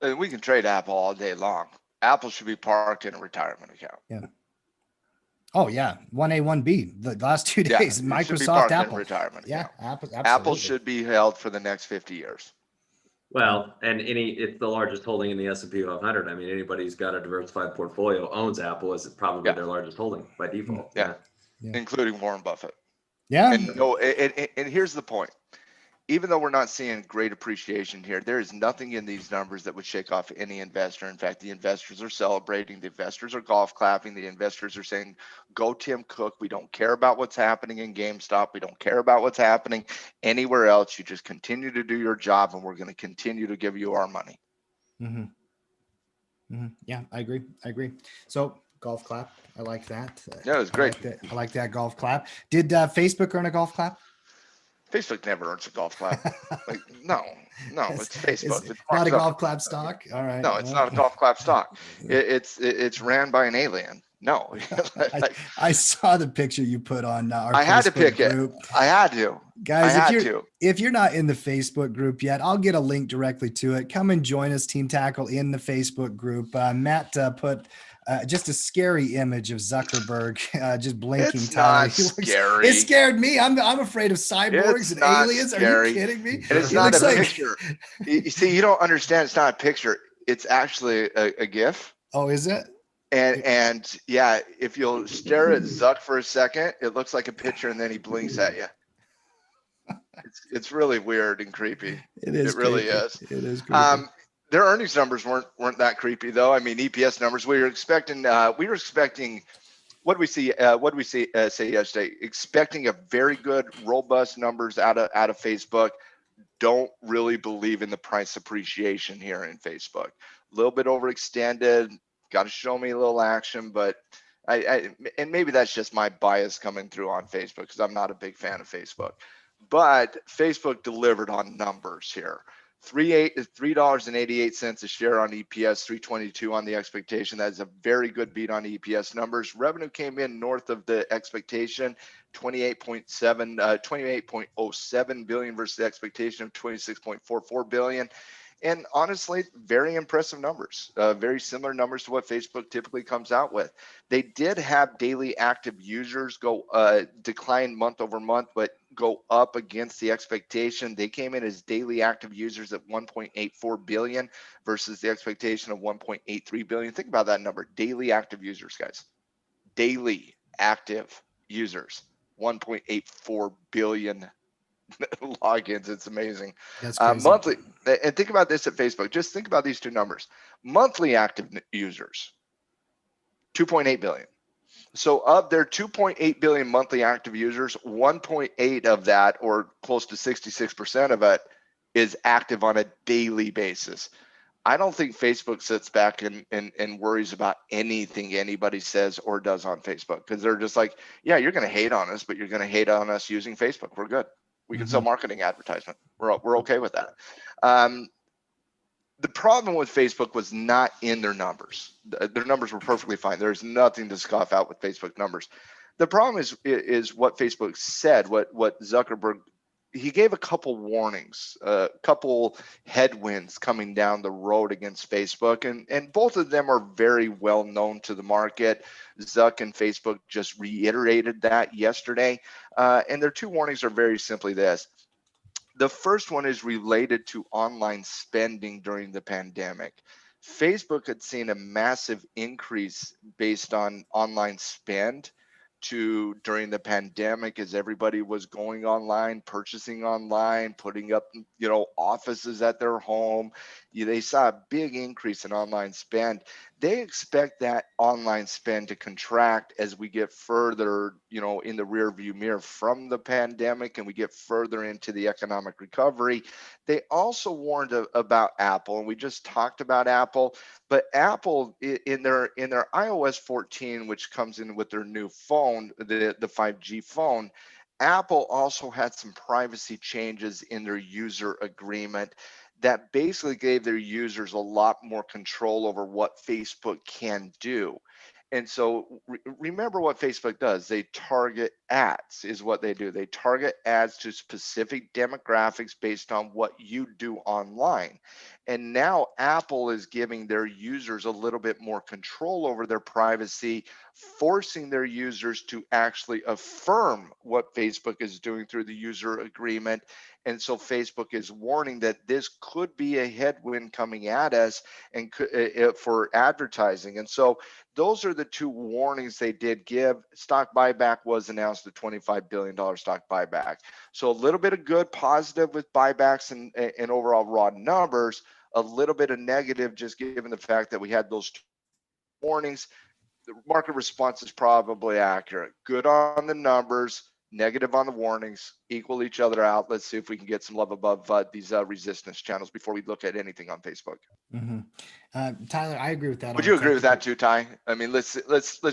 We can trade Apple all day long. Apple should be parked in a retirement account. Yeah. Oh yeah, 1A, 1B. The last 2 days, Microsoft, Apple. Retirement. Yeah, absolutely. Apple should be held for the next 50 years. Well, and it's the largest holding in the S&P 500. I mean, anybody who's got a diversified portfolio owns Apple as probably their largest holding by default. Yeah. Including Warren Buffett. Yeah. And here's the point. Even though we're not seeing great appreciation here, there is nothing in these numbers that would shake off any investor. In fact, the investors are celebrating. The investors are golf clapping. The investors are saying, go Tim Cook. We don't care about what's happening in GameStop. We don't care about what's happening anywhere else. You just continue to do your job, and we're going to continue to give you our money. Yeah, I agree. So golf clap. I like that. Yeah, it was great. I like that golf clap. Did Facebook earn a golf clap? Facebook never earns a golf clap. No, it's Facebook. It's not a golf clap stock. All right. No, it's not a golf clap stock. It's ran by an alien. No. I saw the picture you put on our I had Facebook to pick group. it. I had to. Guys, if you're not in the Facebook group yet, I'll get a link directly to it. Come and join us, Team Tackle, in the Facebook group. Matt put just a scary image of Zuckerberg just blinking. It's not scary. It scared me. I'm afraid of cyborgs and aliens. Scary. Are you kidding me? And it's not a picture. You see, you don't understand. It's not a picture. It's actually a GIF. Oh, is it? And yeah, if you'll stare at Zuck for a second, it looks like a picture, and then he blinks at you. It's really weird and creepy. It is. It really is. It is creepy. Their earnings numbers weren't that creepy though. I mean, EPS numbers. We were expecting. What did we say yesterday? Expecting a very good, robust numbers out of Facebook. Don't really believe in the price appreciation here in Facebook. A little bit overextended. Got to show me a little action, but and maybe that's just my bias coming through on Facebook because I'm not a big fan of Facebook. But Facebook delivered on numbers here. $3.88 a share on EPS, $3.22 on the expectation. That is a very good beat on EPS numbers. Revenue came in north of the expectation, 28.07 billion versus the expectation of 26.44 billion. And honestly, very impressive numbers, very similar numbers to what Facebook typically comes out with. They did have daily active users decline month over month, but go up against the expectation. They came in as daily active users at 1.84 billion versus the expectation of 1.83 billion. Think about that number, daily active users, guys. Daily active users, 1.84 billion logins. It's amazing. That's crazy. Monthly, and think about this at Facebook. Just think about these two numbers. Monthly active users, 2.8 billion. So of their 2.8 billion monthly active users, 1.8 of that, or close to 66% of it, is active on a daily basis. I don't think Facebook sits back and worries about anything anybody says or does on Facebook, because they're just like, yeah, you're going to hate on us, but you're going to hate on us using Facebook. We're good. We can sell marketing advertisement. We're okay with that. The problem with Facebook was not in their numbers. Their numbers were perfectly fine. There's nothing to scoff out with Facebook numbers. The problem is what Facebook said, what Zuckerberg he gave a couple warnings, a couple headwinds coming down the road against Facebook, and both of them are very well known to the market. Zuck and Facebook just reiterated that yesterday, and their two warnings are very simply this. The first one is related to online spending during the pandemic. Facebook had seen a massive increase based on online spend during the pandemic as everybody was going online, purchasing online, putting up, offices at their home. They saw a big increase in online spend. They expect that online spend to contract as we get further, in the rear view mirror from the pandemic and we get further into the economic recovery. They also warned about Apple, and we just talked about Apple, but Apple in their iOS 14, which comes in with their new phone, the 5G phone, Apple also had some privacy changes in their user agreement that basically gave their users a lot more control over what Facebook can do. And so remember what Facebook does. They target ads is what they do. They target ads to specific demographics based on what you do online. And now Apple is giving their users a little bit more control over their privacy, forcing their users to actually affirm what Facebook is doing through the user agreement. And so Facebook is warning that this could be a headwind coming at us and for advertising. And so those are the two warnings they did give. Stock buyback was announced, a $25 billion stock buyback. So a little bit of good positive with buybacks and overall raw numbers, a little bit of negative just given the fact that we had those two warnings. The market response is probably accurate. Good on the numbers, negative on the warnings, equal each other out. Let's see if we can get some love above these resistance channels before we look at anything on Facebook. Mm-hmm. Tyler, I agree with that. Would you agree with that too, Ty? I mean, let's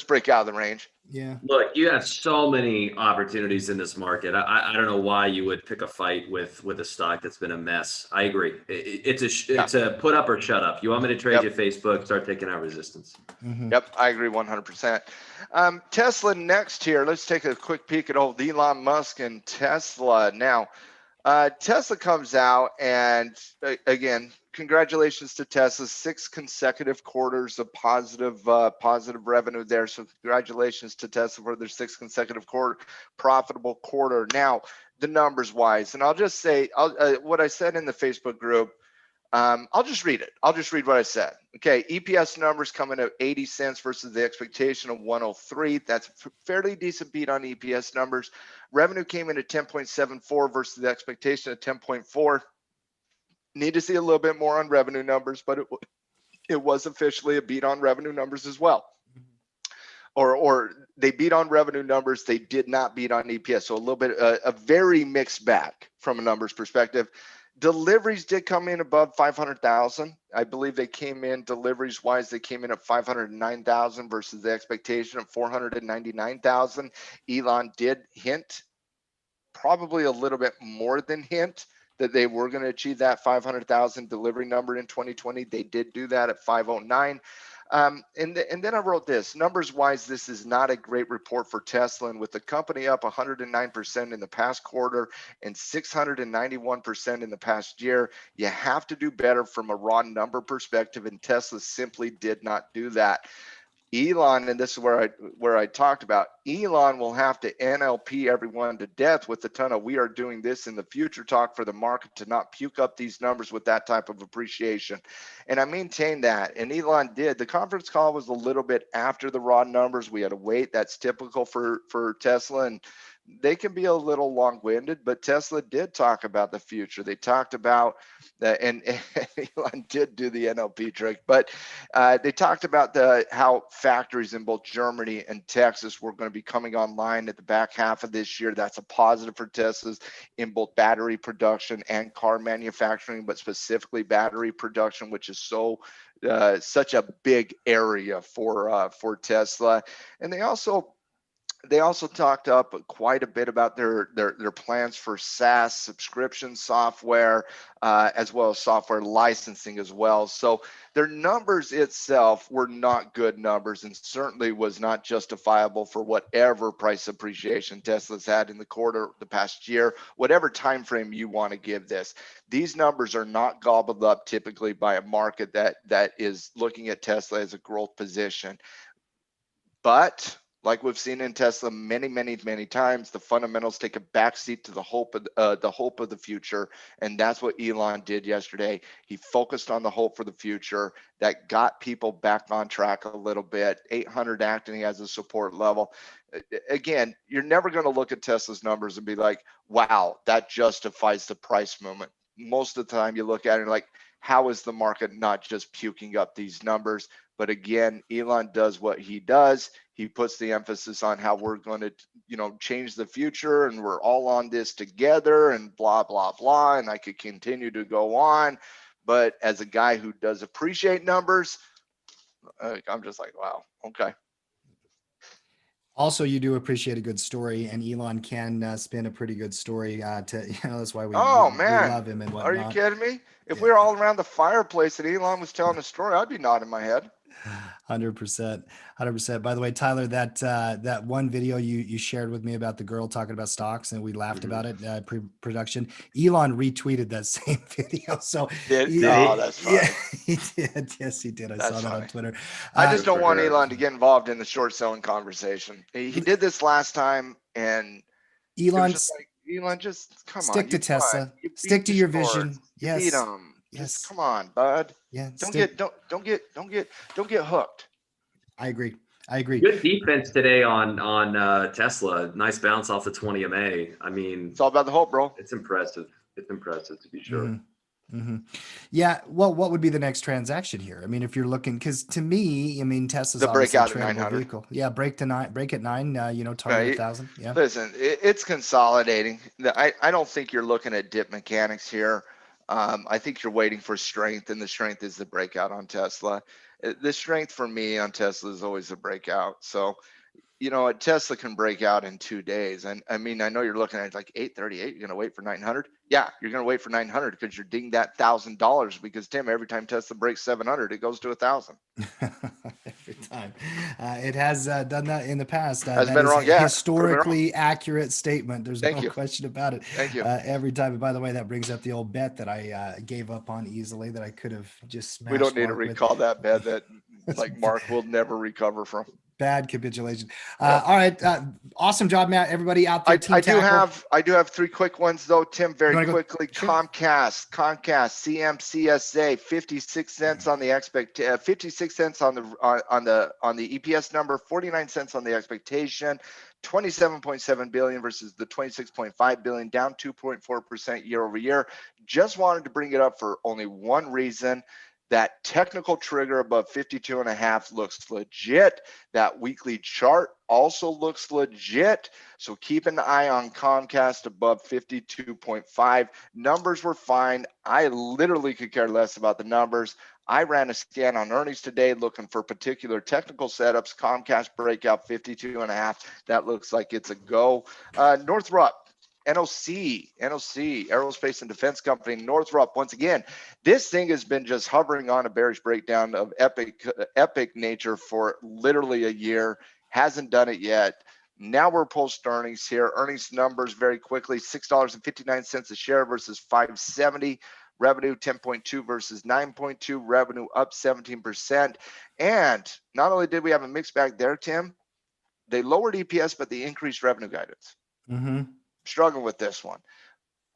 break out of the range. Yeah. Look, you have so many opportunities in this market. I don't know why you would pick a fight with a stock that's been a mess. I agree. It's a put up or shut up. You want me to trade you Facebook? Start taking out resistance. Mm-hmm. Yep, I agree 100%. Tesla next here. Let's take a quick peek at old Elon Musk and Tesla. Now, Tesla comes out and again, congratulations to Tesla, 6 consecutive quarters of positive revenue there. So congratulations to Tesla for their 6th consecutive profitable quarter. Now, the numbers wise, and I'll just say what I said in the Facebook group. I'll just read it. I'll just read what I said. Okay, EPS numbers coming at 80 cents versus the expectation of 103. That's a fairly decent beat on EPS numbers. Revenue came in at 10.74 versus the expectation of 10.4. Need to see a little bit more on revenue numbers, but it was officially a beat on revenue numbers as well. Or they beat on revenue numbers. They did not beat on EPS. So a little bit, a very mixed bag from a numbers perspective. Deliveries did come in above 500,000. I believe they came in deliveries wise. They came in at 509,000 versus the expectation of 499,000. Elon did hint, probably a little bit more than hint, that they were going to achieve that 500,000 delivery number in 2020. They did do that at 509. And then I wrote this, numbers wise, this is not a great report for Tesla, and with the company up 109% in the past quarter and 691% in the past year, you have to do better from a raw number perspective, and Tesla simply did not do that. Elon, and this is where I talked about, Elon will have to NLP everyone to death with a ton of "we are doing this in the future" talk for the market to not puke up these numbers with that type of appreciation. And I maintain that, and Elon did. The conference call was a little bit after the raw numbers. We had to wait. That's typical for Tesla, and they can be a little long-winded, but Tesla did talk about the future. They talked about and Elon did do the NLP trick, but they talked about how factories in both Germany and Texas were going to be coming online at the back half of this year. That's a positive for Tesla's in both battery production and car manufacturing, but specifically battery production, which is such a big area for Tesla. And they also They also talked up quite a bit about their plans for SaaS subscription software, as well as software licensing as well. So their numbers itself were not good numbers, and certainly was not justifiable for whatever price appreciation Tesla's had in the quarter, the past year, whatever time frame you want to give this. These numbers are not gobbled up typically by a market that is looking at Tesla as a growth position. But like we've seen in Tesla many times, the fundamentals take a backseat to the hope of the future, and that's what Elon did yesterday. He focused on the hope for the future. That got people back on track a little bit. 800 acting as a support level. Again, you're never going to look at Tesla's numbers and be like, "Wow, that justifies the price movement." Most of the time, you look at it like, "How is the market not just puking up these numbers?" But again, Elon does what he does. He puts the emphasis on how we're going to, change the future, and we're all on this together, and blah, blah, blah. And I could continue to go on. But as a guy who does appreciate numbers, I'm just like, wow, okay. Also, you do appreciate a good story, and Elon can spin a pretty good story. That's why we Man, love him and whatnot. Are you kidding me? If we were all around the fireplace and Elon was telling a story, I'd be nodding my head. 100%. By the way, Tyler, that one video you shared with me about the girl talking about stocks, and we laughed about it pre-production. Elon retweeted that same video. So that's funny. Yeah, he did. Yes, he did. I saw that on Twitter. I just don't want Elon to get involved in the short selling conversation. He did this last time, and Elon, just come on. Stick to Tesla. Stick to your vision. Yes. Beat him. Just come on, bud. Yeah. Don't get hooked. I agree. Good defense today on Tesla. Nice bounce off the 20 MA. I mean, it's all about the hope, bro. It's impressive to be sure. Yeah. Well, what would be the next transaction here? I mean, if you're looking, because to me, Tesla's the breakout at 900 vehicle. Yeah, break at 9. Target 1,000. Yeah. Listen, it's consolidating. I don't think you're looking at dip mechanics here. I think you're waiting for strength, and the strength is the breakout on Tesla. The strength for me on Tesla is always a breakout. So, Tesla can break out in 2 days. And I mean, I know you're looking at like 838. You're going to wait for 900. Yeah, you're going to wait for 900 because you're dinged that $1,000 because Tim, every time Tesla breaks 700, it goes to 1,000. Every time. It has done that in the past. Has been wrong. Yeah. Historically accurate statement. There's no question about it. Thank you. Every time. And by the way, that brings up the old bet that I gave up on easily that I could have just smashed. We don't need to recall that bet that like Mark will never recover from. Bad capitulation. All right. Awesome job, Matt. Everybody out there. I do have 3 quick ones though, Tim, very quickly. Sure. Comcast, CMCSA, 56 cents on the 56 cents on the EPS number, 49 cents on the expectation. 27.7 billion versus the 26.5 billion, down 2.4% year over year. Just wanted to bring it up for only one reason. That technical trigger above 52.5 looks legit. That weekly chart also looks legit. So keep an eye on Comcast above 52.5. Numbers were fine. I literally could care less about the numbers. I ran a scan on earnings today looking for particular technical setups. Comcast breakout 52.5. That looks like it's a go. Northrop. NOC, Aerospace and Defense Company, Northrop. Once again, this thing has been just hovering on a bearish breakdown of epic nature for literally a year. Hasn't done it yet. Now we're post earnings here. Earnings numbers very quickly: $6.59 a share versus $5.70. Revenue 10.2 versus 9.2. Revenue up 17%. And not only did we have a mixed bag there, Tim, they lowered EPS, but they increased revenue guidance. Struggling with this one.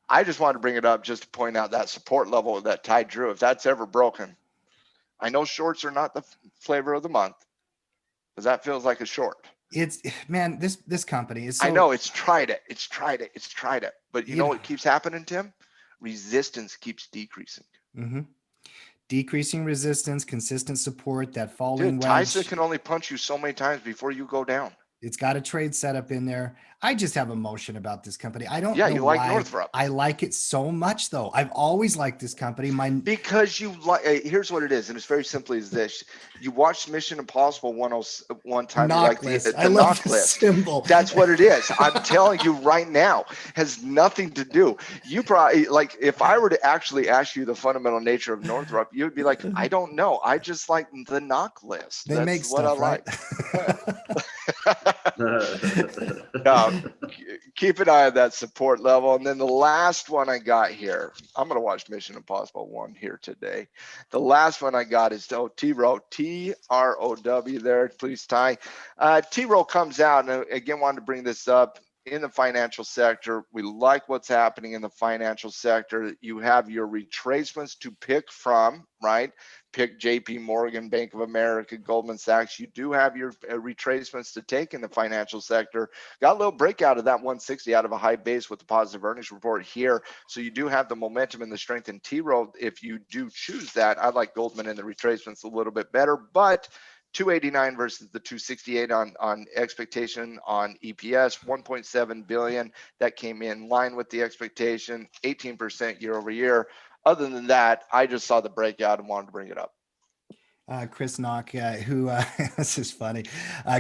I just wanted to bring it up just to point out that support level that Ty drew. If that's ever broken, I know shorts are not the flavor of the month, because that feels like a short. It's, man, this company is. I know it's tried it. But you know what keeps happening, Tim? Resistance keeps decreasing. Decreasing resistance, consistent support, that falling wedge. Tyson can only punch you so many times before you go down. It's got a trade setup in there. I just have emotion about this company. I don't Yeah, know you like why Northrop. I like it so much, though. I've always liked this company. Because you like, here's what it is, and it's very simply as this: you watched Mission Impossible one time, you like the I love knock the list. symbol. That's what it is. I'm telling you right now, has nothing to do. You probably, like, if I were to actually ask you the fundamental nature of Northrop, you would be like, I don't know. I just like the knock list. They That's make what stuff, I like. Right? Keep an eye on that support level. And then the last one I got here, I'm going to watch Mission Impossible 1 here today. The last one I got is T-Row, T-R-O-W there. Please, Ty. T-Row comes out, and again, wanted to bring this up. In the financial sector, we like what's happening in the financial sector. You have your retracements to pick from, right? Pick JP Morgan, Bank of America, Goldman Sachs. You do have your retracements to take in the financial sector. Got a little breakout of that 160 out of a high base with the positive earnings report here. So you do have the momentum and the strength in T-Row. If you do choose that, I like Goldman in the retracements a little bit better, but 289 versus the 268 on expectation on EPS, 1.7 billion. That came in line with the expectation, 18% year over year. Other than that, I just saw the breakout and wanted to bring it up. Chris Knock, this is funny.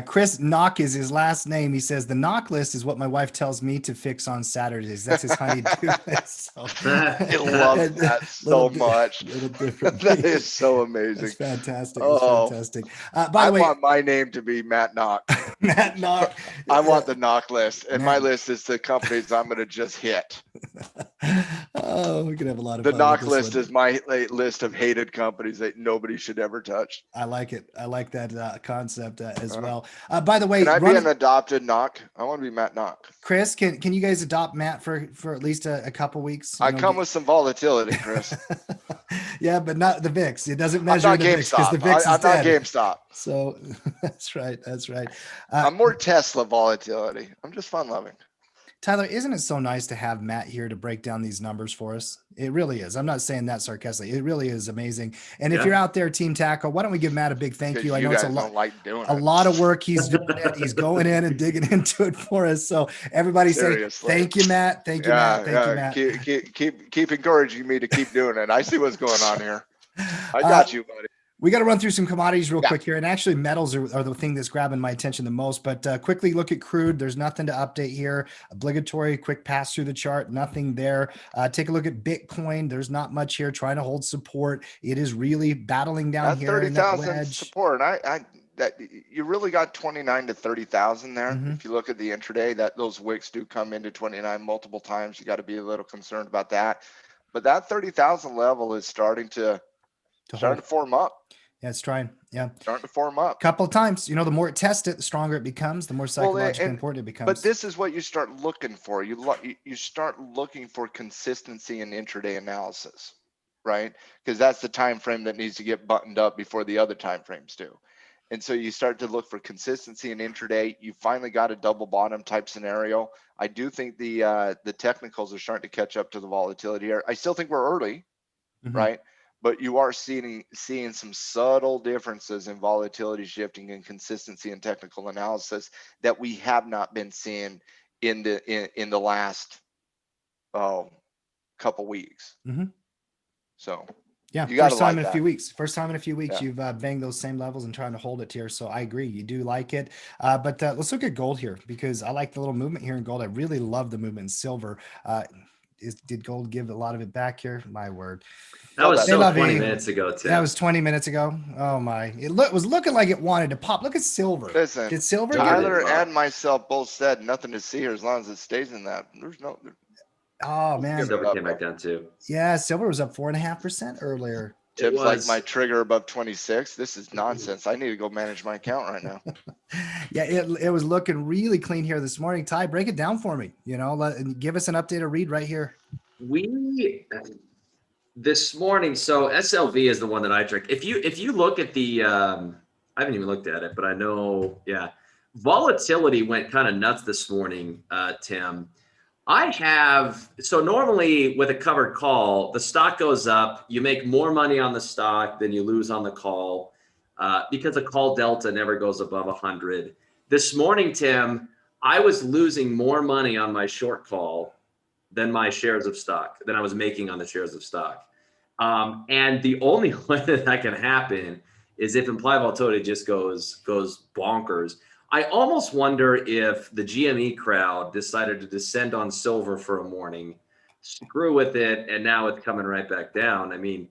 Chris Knock is his last name. He says the knock list is what my wife tells me to fix on Saturdays. That's his honey-do list. So, I love that so much. Little different. That is so amazing. It's fantastic. Oh, it's fantastic. By the way, I want my name to be Matt Knock. Matt Knock. I want the knock list, and my Matt. list is the companies I'm going to just hit. Oh, we could have a lot of The fun knock with this list one. is my list of hated companies that nobody should ever touch. I like it. I like that concept as well. By the way, can I be an adopted knock? I want to be Matt Knock. Chris, can you guys adopt Matt for at least a couple weeks? I come with some volatility, Chris. Yeah, but not the VIX. It doesn't measure I'm not the VIX because the VIX is I'm dead. not GameStop. So that's right. That's right. I'm more Tesla volatility. I'm just fun loving. Tyler, isn't it so nice to have Matt here to break down these numbers for us? It really is. I'm not saying that sarcastically. It really is amazing. And if you're out there, Team Tackle, why don't we give Matt a big thank you? I know it's a lot of work he's doing. He's going in and digging into it for us. So everybody say thank you, Matt. Thank you, Matt. Thank you, Matt. Keep encouraging me to keep doing it. I see what's going on here. I got you, buddy. We got to run through some commodities real quick here. And actually metals are the thing that's grabbing my attention the most, but quickly look at crude. There's nothing to update here. Obligatory quick pass through the chart. Nothing there. Take a look at Bitcoin. There's not much here trying to hold support. It is really battling down here. 30,000 support. That you really got 29 to 30,000 there. Mm-hmm. If you look at the intraday, that those wicks do come into 29 multiple times. You got to be a little concerned about that. But that 30,000 level is starting to form up. Yeah, it's trying. Yeah. Starting to form up. Couple of times. You know, the more it tests it, the stronger it becomes, the more psychologically important it becomes. But this is what you start looking for. You start looking for consistency in intraday analysis, right? Because that's the time frame that needs to get buttoned up before the other time frames do. And so you start to look for consistency in intraday. You finally got a double bottom type scenario. I do think the technicals are starting to catch up to the volatility here. I still think we're early, right? But you are seeing some subtle differences in volatility shifting and consistency in technical analysis that we have not been seeing in the last couple weeks. So yeah, first time in a few weeks. First time in a few weeks, you've banged those same levels and trying to hold it here. So I agree, you do like it. But let's look at gold here because I like the little movement here in gold. I really love the movement in silver. Did gold give a lot of it back here? My word. That was 20 minutes ago, Tim. That was 20 minutes ago. Oh my! It was looking like it wanted to pop. Look at silver. Listen, did silver? Tyler and myself both said nothing to see here as long as it stays in that. There's no. Oh man! Silver came back down too. Yeah, silver was up 4.5% earlier. Tips like my trigger above 26. This is nonsense. I need to go manage my account right now. Yeah, it was looking really clean here this morning. Ty, break it down for me. You know, give us an updated read right here. This morning, so SLV is the one that I track. If you look at the, I haven't even looked at it, but I know, volatility went kind of nuts this morning, Tim. So normally with a covered call, the stock goes up, you make more money on the stock than you lose on the call because the call delta never goes above 100. This morning, Tim, I was losing more money on my short call than my shares of stock, than I was making on the shares of stock. And the only way that can happen is if implied volatility just goes bonkers. I almost wonder if the GME crowd decided to descend on silver for a morning, screw with it, and now it's coming right back down. I mean,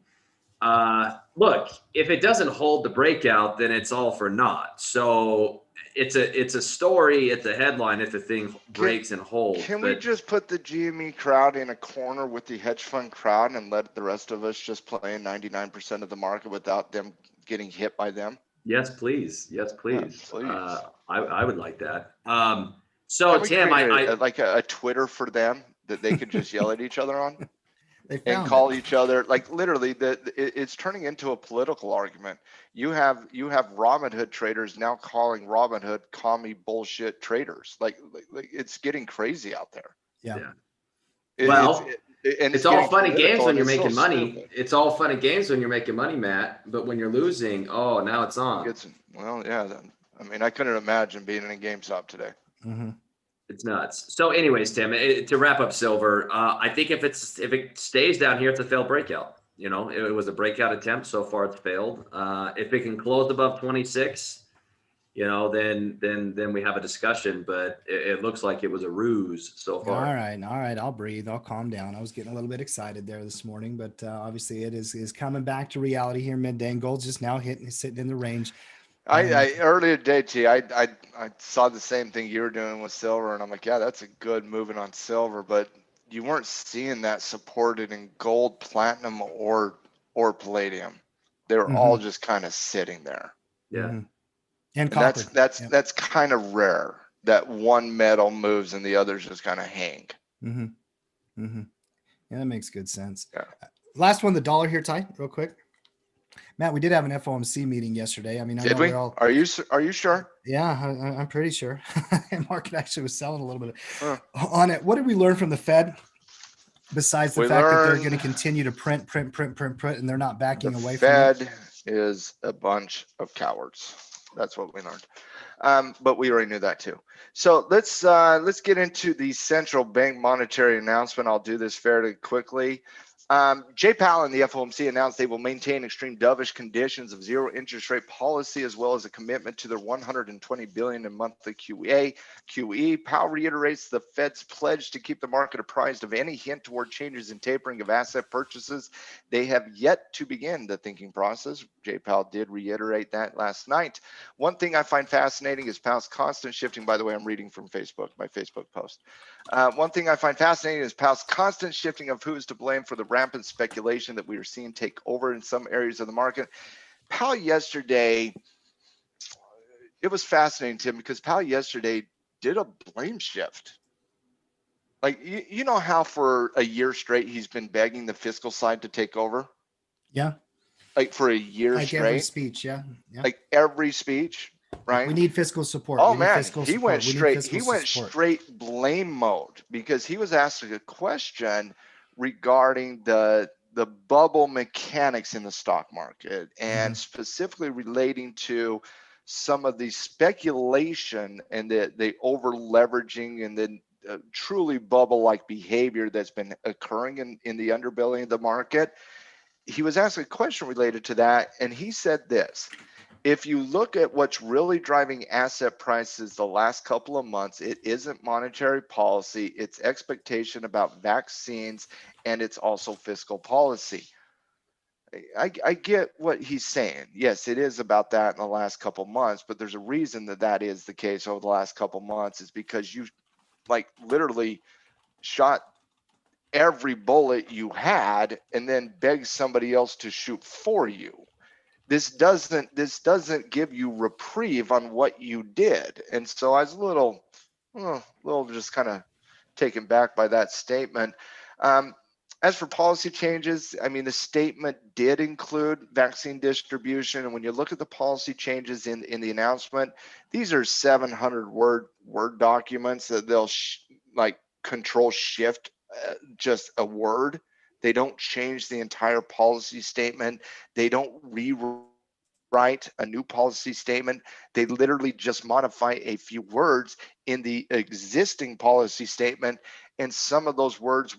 look, if it doesn't hold the breakout, then it's all for naught. So it's a story, it's a headline if the thing breaks and holds. Can we just put the GME crowd in a corner with the hedge fund crowd and let the rest of us just play in 99% of the market without them getting hit by them? Yes, please. Yes, please. Yeah, please. I would like that. So Tim, like a Twitter for them that they could just yell at each other on and call each other, like literally it's turning into a political argument. You have Robinhood traders now calling Robinhood commie bullshit traders. Like it's getting crazy out there. Yeah. It's all fun and games when you're making money. Stupid. It's all fun and games when you're making money, Matt. But when you're losing, now it's on. Well, yeah. I mean, I couldn't imagine being in a GameStop today. Mm-hmm. It's nuts. So anyways, Tim, to wrap up silver, I think if it stays down here, it's a failed breakout. You know, it was a breakout attempt. So far, it's failed. If it can close above 26, you know, then we have a discussion. But it looks like it was a ruse so far. All right. I'll breathe. I'll calm down. I was getting a little bit excited there this morning, but obviously it is coming back to reality here midday. And gold's just now sitting in the range. I earlier today, I saw the same thing you were doing with silver, and I'm like, yeah, that's a good movement on silver, but you weren't seeing that supported in gold, platinum, or palladium. They were all just kind of sitting there. Yeah, and copper. That's kind of rare that one metal moves and the others just kind of hang. Yeah, that makes good sense. Yeah. Last one, the dollar here, Ty, real quick. Matt, we did have an FOMC meeting yesterday. I mean, did we? Are you sure? Yeah, I'm pretty sure. And market actually was selling a little bit on it. What did we learn from the Fed? Besides the fact that they're going to continue to print, and they're not backing away from it. The Fed is a bunch of cowards. That's what we learned. But we already knew that too. So let's get into the central bank monetary announcement. I'll do this fairly quickly. Jay Powell and the FOMC announced they will maintain extreme dovish conditions of zero interest rate policy, as well as a commitment to their $120 billion in monthly QE. Powell reiterates the Fed's pledge to keep the market apprised of any hint toward changes in tapering of asset purchases. They have yet to begin the thinking process. Jay Powell did reiterate that last night. One thing I find fascinating is Powell's constant shifting. By the way, I'm reading from Facebook, my Facebook post. One thing I find fascinating is Powell's constant shifting of who is to blame for the rampant speculation that we are seeing take over in some areas of the market. Powell yesterday, it was fascinating, Tim, because Powell yesterday did a blame shift. Like, you know how for a year straight he's been begging the fiscal side to take over? Yeah. Like for a year straight? Like every speech, yeah. Like every speech, right? We need fiscal support. Oh, man, he went straight blame mode because he was asked a question regarding the bubble mechanics in the stock market and specifically relating to some of the speculation and the over leveraging and the truly bubble-like behavior that's been occurring in the underbelly of the market. He was asked a question related to that, and he said this: if you look at what's really driving asset prices the last couple of months, it isn't monetary policy, it's expectation about vaccines, and it's also fiscal policy. I get what he's saying. Yes, it is about that in the last couple of months, but there's a reason that is the case over the last couple of months is because you like literally shot every bullet you had and then begged somebody else to shoot for you. This doesn't give you reprieve on what you did. And so I was a little just kind of taken back by that statement. As for policy changes, I mean, the statement did include vaccine distribution. And when you look at the policy changes in the announcement, these are 700 word documents that they'll control shift just a word. They don't change the entire policy statement. They don't rewrite write a new policy statement. They literally just modify a few words in the existing policy statement. And some of those words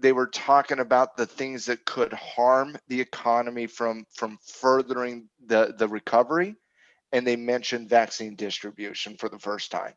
they were talking about the things that could harm the economy from furthering the recovery. And they mentioned vaccine distribution for the first time.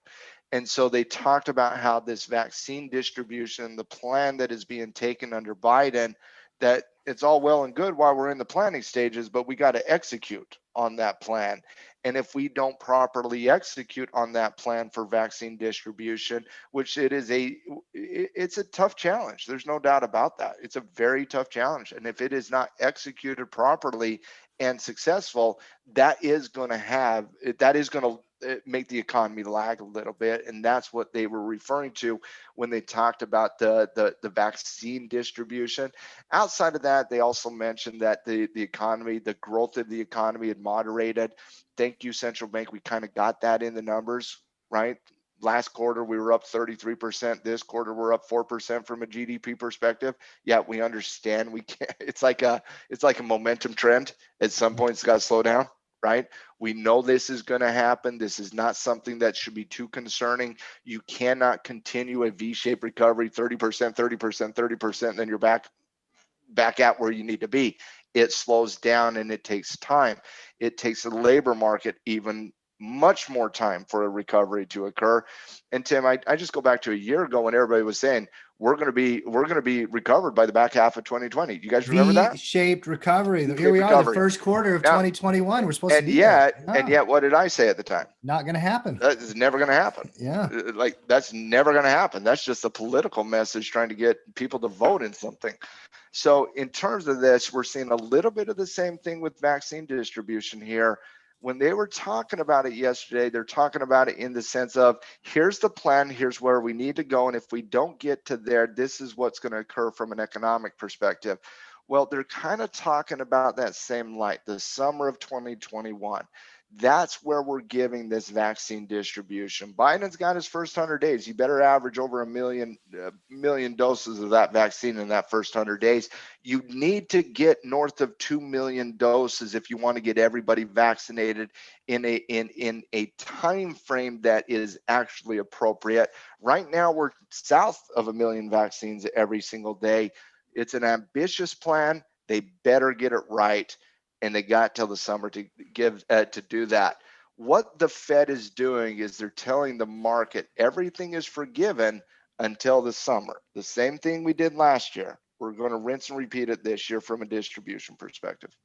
And so they talked about how this vaccine distribution, the plan that is being taken under Biden, that it's all well and good while we're in the planning stages, but we got to execute on that plan. And if we don't properly execute on that plan for vaccine distribution, which it's a tough challenge. There's no doubt about that. It's a very tough challenge. And if it is not executed properly and successful, that is going to make the economy lag a little bit. And that's what they were referring to when they talked about the vaccine distribution. Outside of that, they also mentioned that the economy, the growth of the economy had moderated. Thank you, central bank. We kind of got that in the numbers, right? Last quarter, we were up 33%. This quarter, we're up 4% from a GDP perspective. Yeah, we understand we can't. It's like a momentum trend. At some point, it's got to slow down, right? We know this is going to happen. This is not something that should be too concerning. You cannot continue a V-shaped recovery, 30%, 30%, 30%, and then you're back at where you need to be. It slows down and it takes time. It takes the labor market even much more time for a recovery to occur. And Tim, I just go back to a year ago when everybody was saying we're going to be recovered by the back half of 2020. You guys remember that? V-shaped recovery. Here we are, the first quarter of 2021. We're supposed to be there. And yet, what did I say at the time? Not going to happen. That is never going to happen. Yeah. Like, that's never going to happen. That's just a political message trying to get people to vote in something. So in terms of this, we're seeing a little bit of the same thing with vaccine distribution here. When they were talking about it yesterday, they're talking about it in the sense of, here's the plan, here's where we need to go. And if we don't get to there, this is what's going to occur from an economic perspective. Well, they're kind of talking about that same light, the summer of 2021. That's where we're giving this vaccine distribution. Biden's got his first 100 days. You better average over a million doses of that vaccine in that first 100 days. You need to get north of 2 million doses if you want to get everybody vaccinated in a time frame that is actually appropriate. Right now, we're south of 1 million vaccines every single day. It's an ambitious plan. They better get it right. And they got till the summer to do that. What the Fed is doing is they're telling the market everything is forgiven until the summer. The same thing we did last year. We're going to rinse and repeat it this year from a distribution perspective.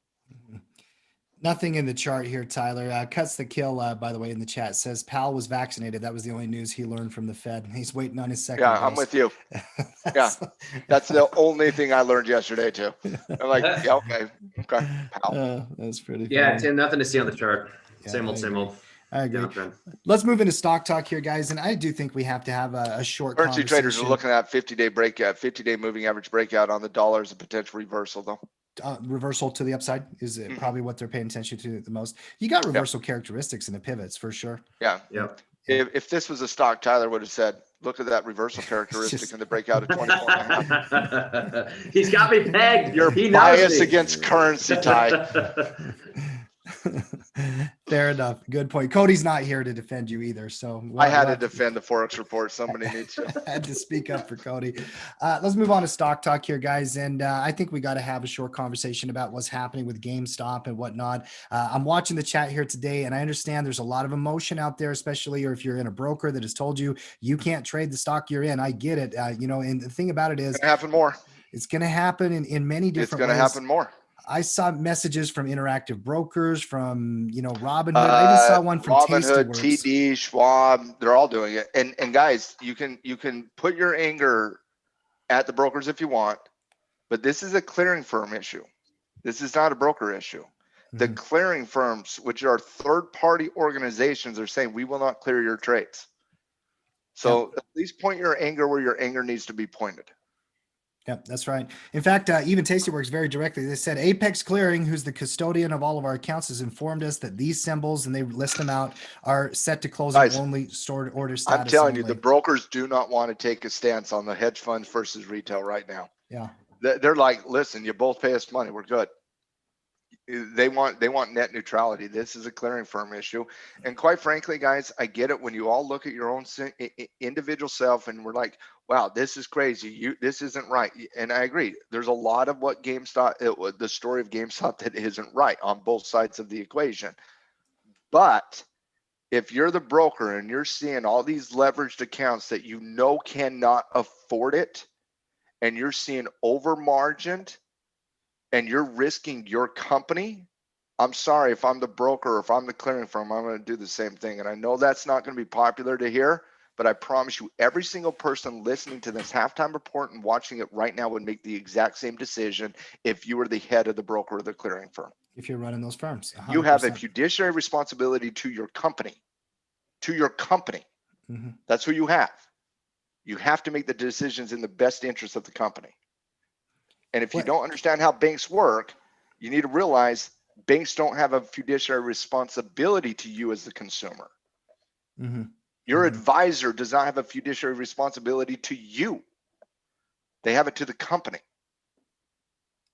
Nothing in the chart here, Tyler. Cuts the kill, by the way, in the chat says Powell was vaccinated. That was the only news he learned from the Fed. He's waiting on his second dose. I'm with you. Yeah, that's the only thing I learned yesterday too. I'm like, yeah, okay. Powell. That's pretty funny. Yeah, Tim, nothing to see on the chart. Yeah, Same old. I agree. Let's move into stock talk here, guys. And I do think we have to have a short Currency traders are looking at 50-day breakout, 50-day moving average breakout on the dollar as a potential reversal, though. Reversal to the upside is probably what they're paying attention to the most. You got reversal characteristics in the pivots for sure. Yeah. If this was a stock, Tyler would have said, look at that reversal characteristic in the breakout of 24.5. He's got me pegged. You're biased against currency, Ty. Fair enough. Good point. Cody's not here to defend you either. So I had to defend the Forex report. Somebody needs to. I had to speak up for Cody. Let's move on to stock talk here, guys. And I think we got to have a short conversation about what's happening with GameStop and whatnot. I'm watching the chat here today, and I understand there's a lot of emotion out there, especially or if you're in a broker that has told you you can't trade the stock you're in. I get it. And the thing about it is, it's going to happen more. It's going to happen in many different ways. It's going to happen more. I saw messages from Interactive Brokers, from Robinhood. I even saw one from Robinhood, TD, Schwab. They're all doing it. And guys, you can put your anger at the brokers if you want, but this is a clearing firm issue. This is not a broker issue. The clearing firms, which are third-party organizations, are saying we will not clear your trades. So at least point your anger where your anger needs to be pointed. Yep, that's right. In fact, even Tastyworks very directly, they said Apex Clearing, who's the custodian of all of our accounts, has informed us that these symbols, and they list them out, are set to close only stored order status. I'm telling you, the brokers do not want to take a stance on the hedge funds versus retail right now. Yeah. They're like, listen, you both pay us money. We're good. They want net neutrality. This is a clearing firm issue. And quite frankly, guys, I get it when you all look at your own individual self and we're like, wow, this is crazy. This isn't right. And I agree. There's a lot of what GameStop, the story of GameStop that isn't right on both sides of the equation. But if you're the broker and you're seeing all these leveraged accounts that you know cannot afford it, and you're seeing over margined, and you're risking your company, I'm sorry, if I'm the broker or if I'm the clearing firm, I'm going to do the same thing. And I know that's not going to be popular to hear, but I promise you, every single person listening to this halftime report and watching it right now would make the exact same decision if you were the head of the broker or the clearing firm. If you're running those firms, 100%. You have a fiduciary responsibility to your company. Mm-hmm. That's who you have. You have to make the decisions in the best interest of the company. And if you don't understand how banks work, you need to realize banks don't have a fiduciary responsibility to you as the consumer. Mm-hmm. Your advisor does not have a fiduciary responsibility to you. They have it to the company.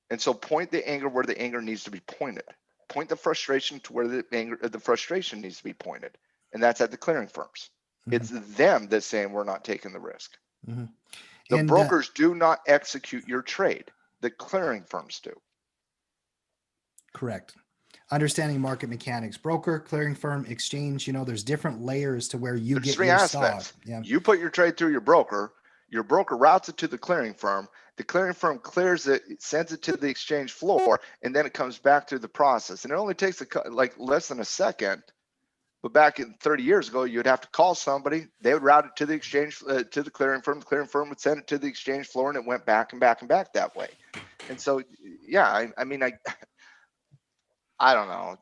And so point the anger where the anger needs to be pointed. Point the frustration to where the frustration needs to be pointed. And that's at the clearing firms. Mm-hmm. It's them that's saying we're not taking the risk. Mm-hmm. The brokers do not execute your trade. The clearing firms do. Correct. Understanding market mechanics, broker, clearing firm, exchange, there's different layers to where you get your stock. Yeah. You put your trade through your broker routes it to the clearing firm clears it, sends it to the exchange floor, and then it comes back through the process. And it only takes less than a second. But back in 30 years ago, you'd have to call somebody. They would route it to the exchange, to the clearing firm. The clearing firm would send it to the exchange floor, and it went back and back and back that way. And so, yeah, I don't know.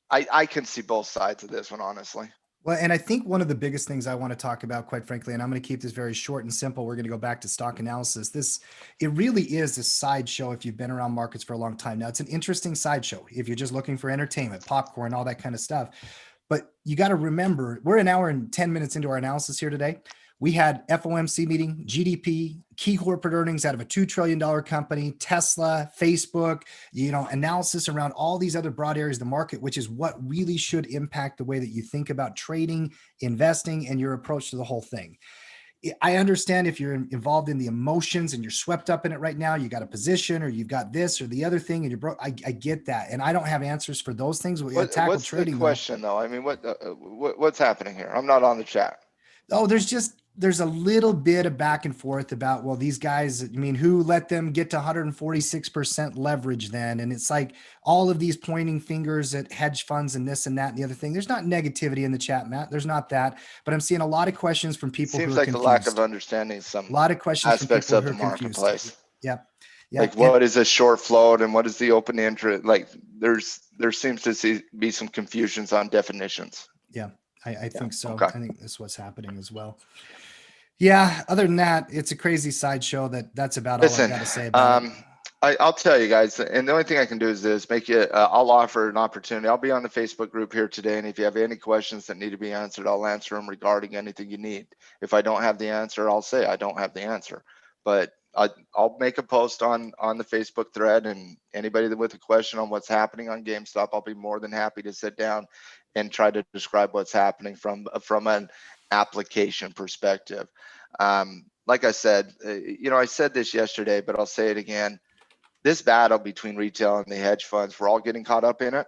I can see both sides of this one, honestly. Well, and I think one of the biggest things I want to talk about, quite frankly, and I'm going to keep this very short and simple. We're going to go back to stock analysis. It really is a sideshow if you've been around markets for a long time. Now, it's an interesting sideshow if you're just looking for entertainment, popcorn, all that kind of stuff. But you got to remember, we're an hour and 10 minutes into our analysis here today. We had FOMC meeting, GDP, key corporate earnings out of a $2 trillion company, Tesla, Facebook, analysis around all these other broad areas of the market, which is what really should impact the way that you think about trading, investing, and your approach to the whole thing. I understand if you're involved in the emotions and you're swept up in it right now, you got a position or you've got this or the other thing and you're broke. I get that. And I don't have answers for those things. What's trading, the question though? I mean, what's happening here? I'm not on the chat. Oh, there's a little bit of back and forth about, well, these guys, who let them get to 146% leverage then? And it's like all of these pointing fingers at hedge funds and this and that and the other thing. There's not negativity in the chat, Matt. There's not that, but I'm seeing a lot of questions from people who are confused. Seems like the lack of understanding some a lot of questions aspects from of the marketplace. Yep. Yeah. Like what is a short float and what is the open interest? Like there seems to be some confusions on definitions. Yeah. I think so. Okay. I think that's what's happening as well. Yeah. Other than that, it's a crazy sideshow. That's about all I got to say about it. I'll tell you guys, and the only thing I can do is this: make it. I'll offer an opportunity. I'll be on the Facebook group here today, and if you have any questions that need to be answered, I'll answer them regarding anything you need. If I don't have the answer, I'll say I don't have the answer. But I'll make a post on the Facebook thread, and anybody with a question on what's happening on GameStop, I'll be more than happy to sit down and try to describe what's happening from an application perspective. Like I said, I said this yesterday, but I'll say it again. This battle between retail and the hedge funds, we're all getting caught up in it.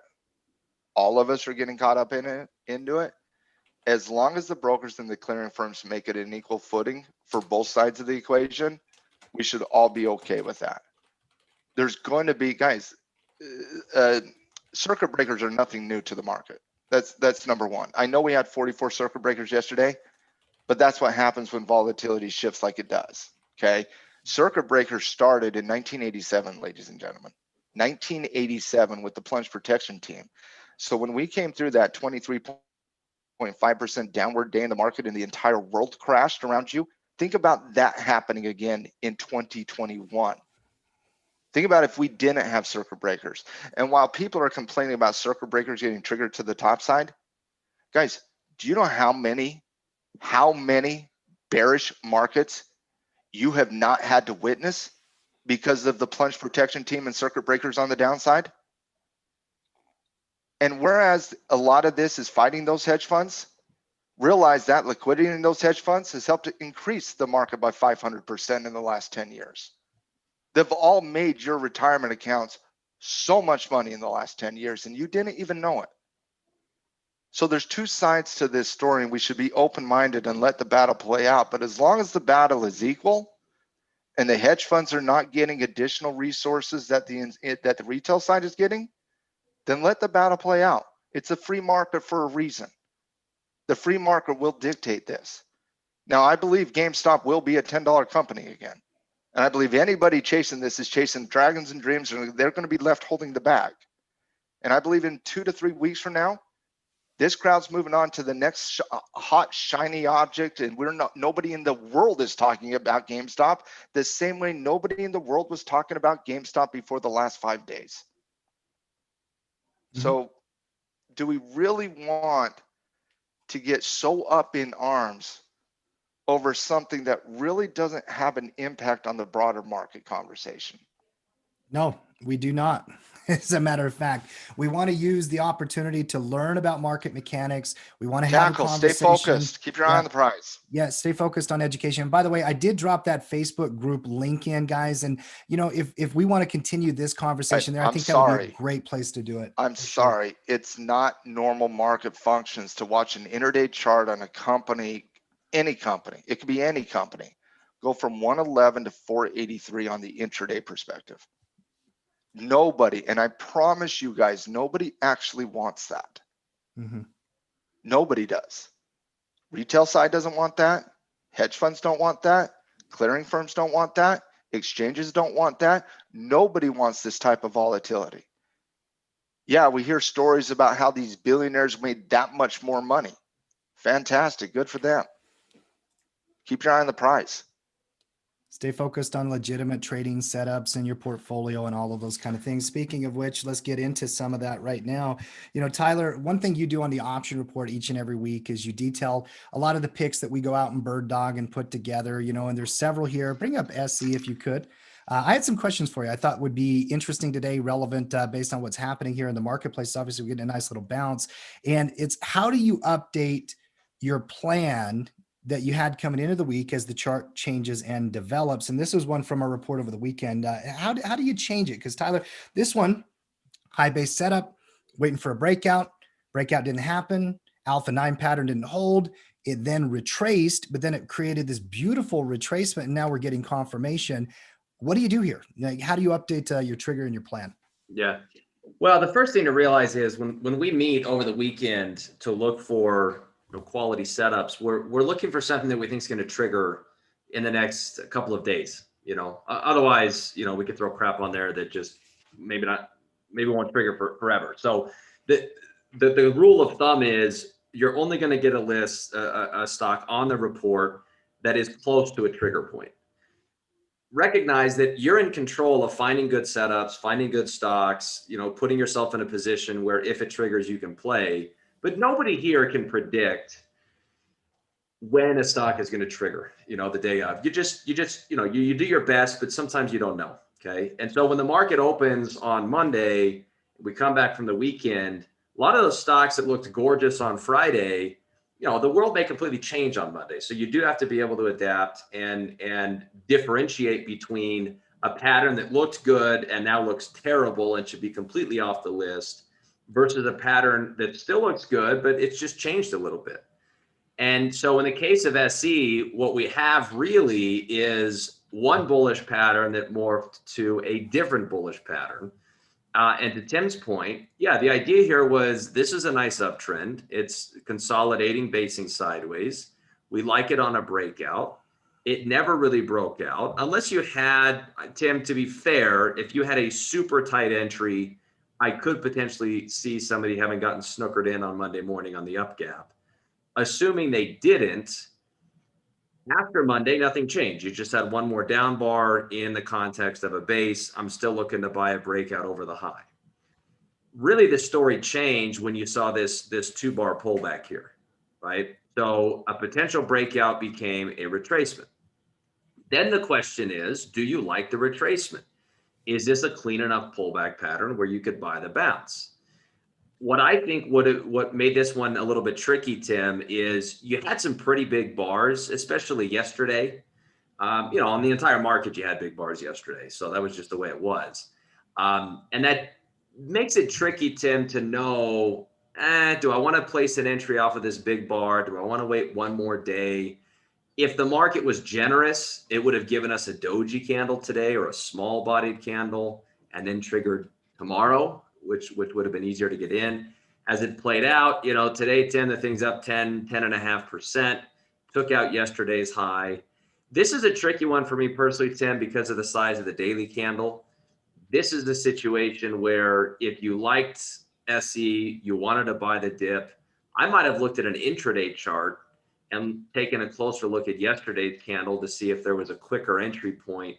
All of us are getting caught up into it. As long as the brokers and the clearing firms make it an equal footing for both sides of the equation, we should all be okay with that. There's going to be, guys, circuit breakers are nothing new to the market. That's number one. I know we had 44 circuit breakers yesterday, but that's what happens when volatility shifts like it does, okay? Circuit breakers started in 1987, ladies and gentlemen. 1987 with the plunge protection team. So when we came through that 23.5% downward day in the market and the entire world crashed around you, think about that happening again in 2021. Think about if we didn't have circuit breakers. And while people are complaining about circuit breakers getting triggered to the top side, guys, do you know how many bearish markets you have not had to witness because of the plunge protection team and circuit breakers on the downside? And whereas a lot of this is fighting those hedge funds, realize that liquidity in those hedge funds has helped to increase the market by 500% in the last 10 years. They've all made your retirement accounts so much money in the last 10 years, and you didn't even know it. So there's two sides to this story, and we should be open-minded and let the battle play out. But as long as the battle is equal and the hedge funds are not getting additional resources that the retail side is getting, then let the battle play out. It's a free market for a reason. The free market will dictate this. Now, I believe GameStop will be a $10 company again. And I believe anybody chasing this is chasing dragons and dreams, and they're going to be left holding the bag. And I believe in 2 to 3 weeks from now, this crowd's moving on to the next hot, shiny object, and nobody in the world is talking about GameStop the same way nobody in the world was talking about GameStop before the last 5 days. So do we really want to get so up in arms over something that really doesn't have an impact on the broader market conversation? No, we do not. As a matter of fact, we want to use the opportunity to learn about market mechanics. We want to have a conversation. Stay focused. Keep your eye on the prize. Yeah, stay focused on education. And by the way, I did drop that Facebook group link in, guys. And you know, if we want to continue this conversation there, I think that would be a great place to do it. I'm sorry. Sure. It's not normal market functions to watch an intraday chart on a company, any company. It could be any company, go from 111 to 483 on the intraday perspective. Nobody, and I promise you guys, nobody actually wants that. Nobody does. Retail side doesn't want that. Hedge funds don't want that. Clearing firms don't want that. Exchanges don't want that. Nobody wants this type of volatility. Yeah, we hear stories about how these billionaires made that much more money. Fantastic. Good for them. Keep your eye on the prize. Stay focused on legitimate trading setups in your portfolio and all of those kind of things. Speaking of which, let's get into some of that right now. You know, Tyler, one thing you do on the option report each and every week is you detail a lot of the picks that we go out and bird dog and put together, you know, and there's several here. Bring up SE if you could. I had some questions for you I thought would be interesting today, relevant based on what's happening here in the marketplace. Obviously, we're getting a nice little bounce. And it's how do you update your plan that you had coming into the week as the chart changes and develops? And this was one from our report over the weekend. How do you change it? Because Tyler, this one, high base setup, waiting for a breakout. Breakout didn't happen. Alpha 9 pattern didn't hold. It then retraced, but then it created this beautiful retracement. And now we're getting confirmation. What do you do here? Like, how do you update your trigger and your plan? Yeah. Well, the first thing to realize is when we meet over the weekend to look for quality setups, we're looking for something that we think is going to trigger in the next couple of days. Otherwise, we could throw crap on there that just maybe won't trigger for forever. So the rule of thumb is you're only going to get a stock on the report that is close to a trigger point. Recognize that you're in control of finding good setups, finding good stocks, putting yourself in a position where if it triggers, you can play. But nobody here can predict when a stock is going to trigger, the day of. You do your best, but sometimes you don't know. Okay. And so when the market opens on Monday, we come back from the weekend, a lot of those stocks that looked gorgeous on Friday, the world may completely change on Monday. So you do have to be able to adapt and differentiate between a pattern that looked good and now looks terrible and should be completely off the list versus a pattern that still looks good, but it's just changed a little bit. And so in the case of SE, what we have really is one bullish pattern that morphed to a different bullish pattern. And to Tim's point, yeah, the idea here was this is a nice uptrend. It's consolidating, basing sideways. We like it on a breakout. It never really broke out unless you had, Tim, to be fair, if you had a super tight entry, I could potentially see somebody having gotten snookered in on Monday morning on the up gap. Assuming they didn't, after Monday, nothing changed. You just had one more down bar in the context of a base. I'm still looking to buy a breakout over the high. Really, the story changed when you saw this 2-bar pullback here, right? So a potential breakout became a retracement. Then the question is, do you like the retracement? Is this a clean enough pullback pattern where you could buy the bounce? What I think what made this one a little bit tricky, Tim, is you had some pretty big bars, especially yesterday. On the entire market, you had big bars yesterday. So that was just the way it was. And that makes it tricky, Tim, to know, do I want to place an entry off of this big bar? Do I want to wait one more day? If the market was generous, it would have given us a doji candle today or a small bodied candle and then triggered tomorrow, which would have been easier to get in. As it played out, today, Tim, the thing's up 10.5%, took out yesterday's high. This is a tricky one for me personally, Tim, because of the size of the daily candle. This is the situation where if you liked SE, you wanted to buy the dip, I might have looked at an intraday chart and taken a closer look at yesterday's candle to see if there was a quicker entry point,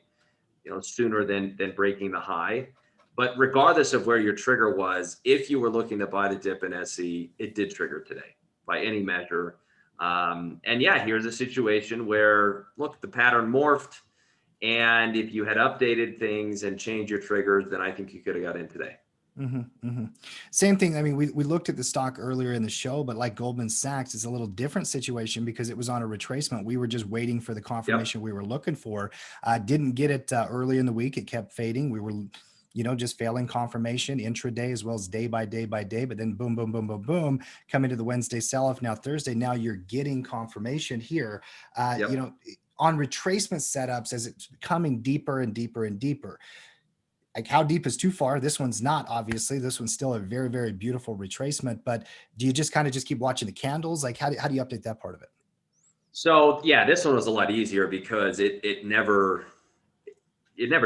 sooner than breaking the high. But regardless of where your trigger was, if you were looking to buy the dip in SE, it did trigger today by any measure. And yeah, here's a situation where, look, the pattern morphed. And if you had updated things and changed your triggers, then I think you could have got in today. Same thing. I mean, we looked at the stock earlier in the show, but like Goldman Sachs, it's a little different situation because it was on a retracement. We were just waiting for the confirmation we were looking for. Didn't get it early in the week. It kept fading. We were, just failing confirmation intraday as well as day by day by day. But then boom, boom, boom, boom, boom, coming to the Wednesday sell-off. Now Thursday, now you're getting confirmation here. On retracement setups as it's becoming deeper and deeper and deeper. Like how deep is too far? This one's not, obviously. This one's still a very, very beautiful retracement, but do you just kind of keep watching the candles? Like how do you update that part of it? So yeah, this one was a lot easier because it never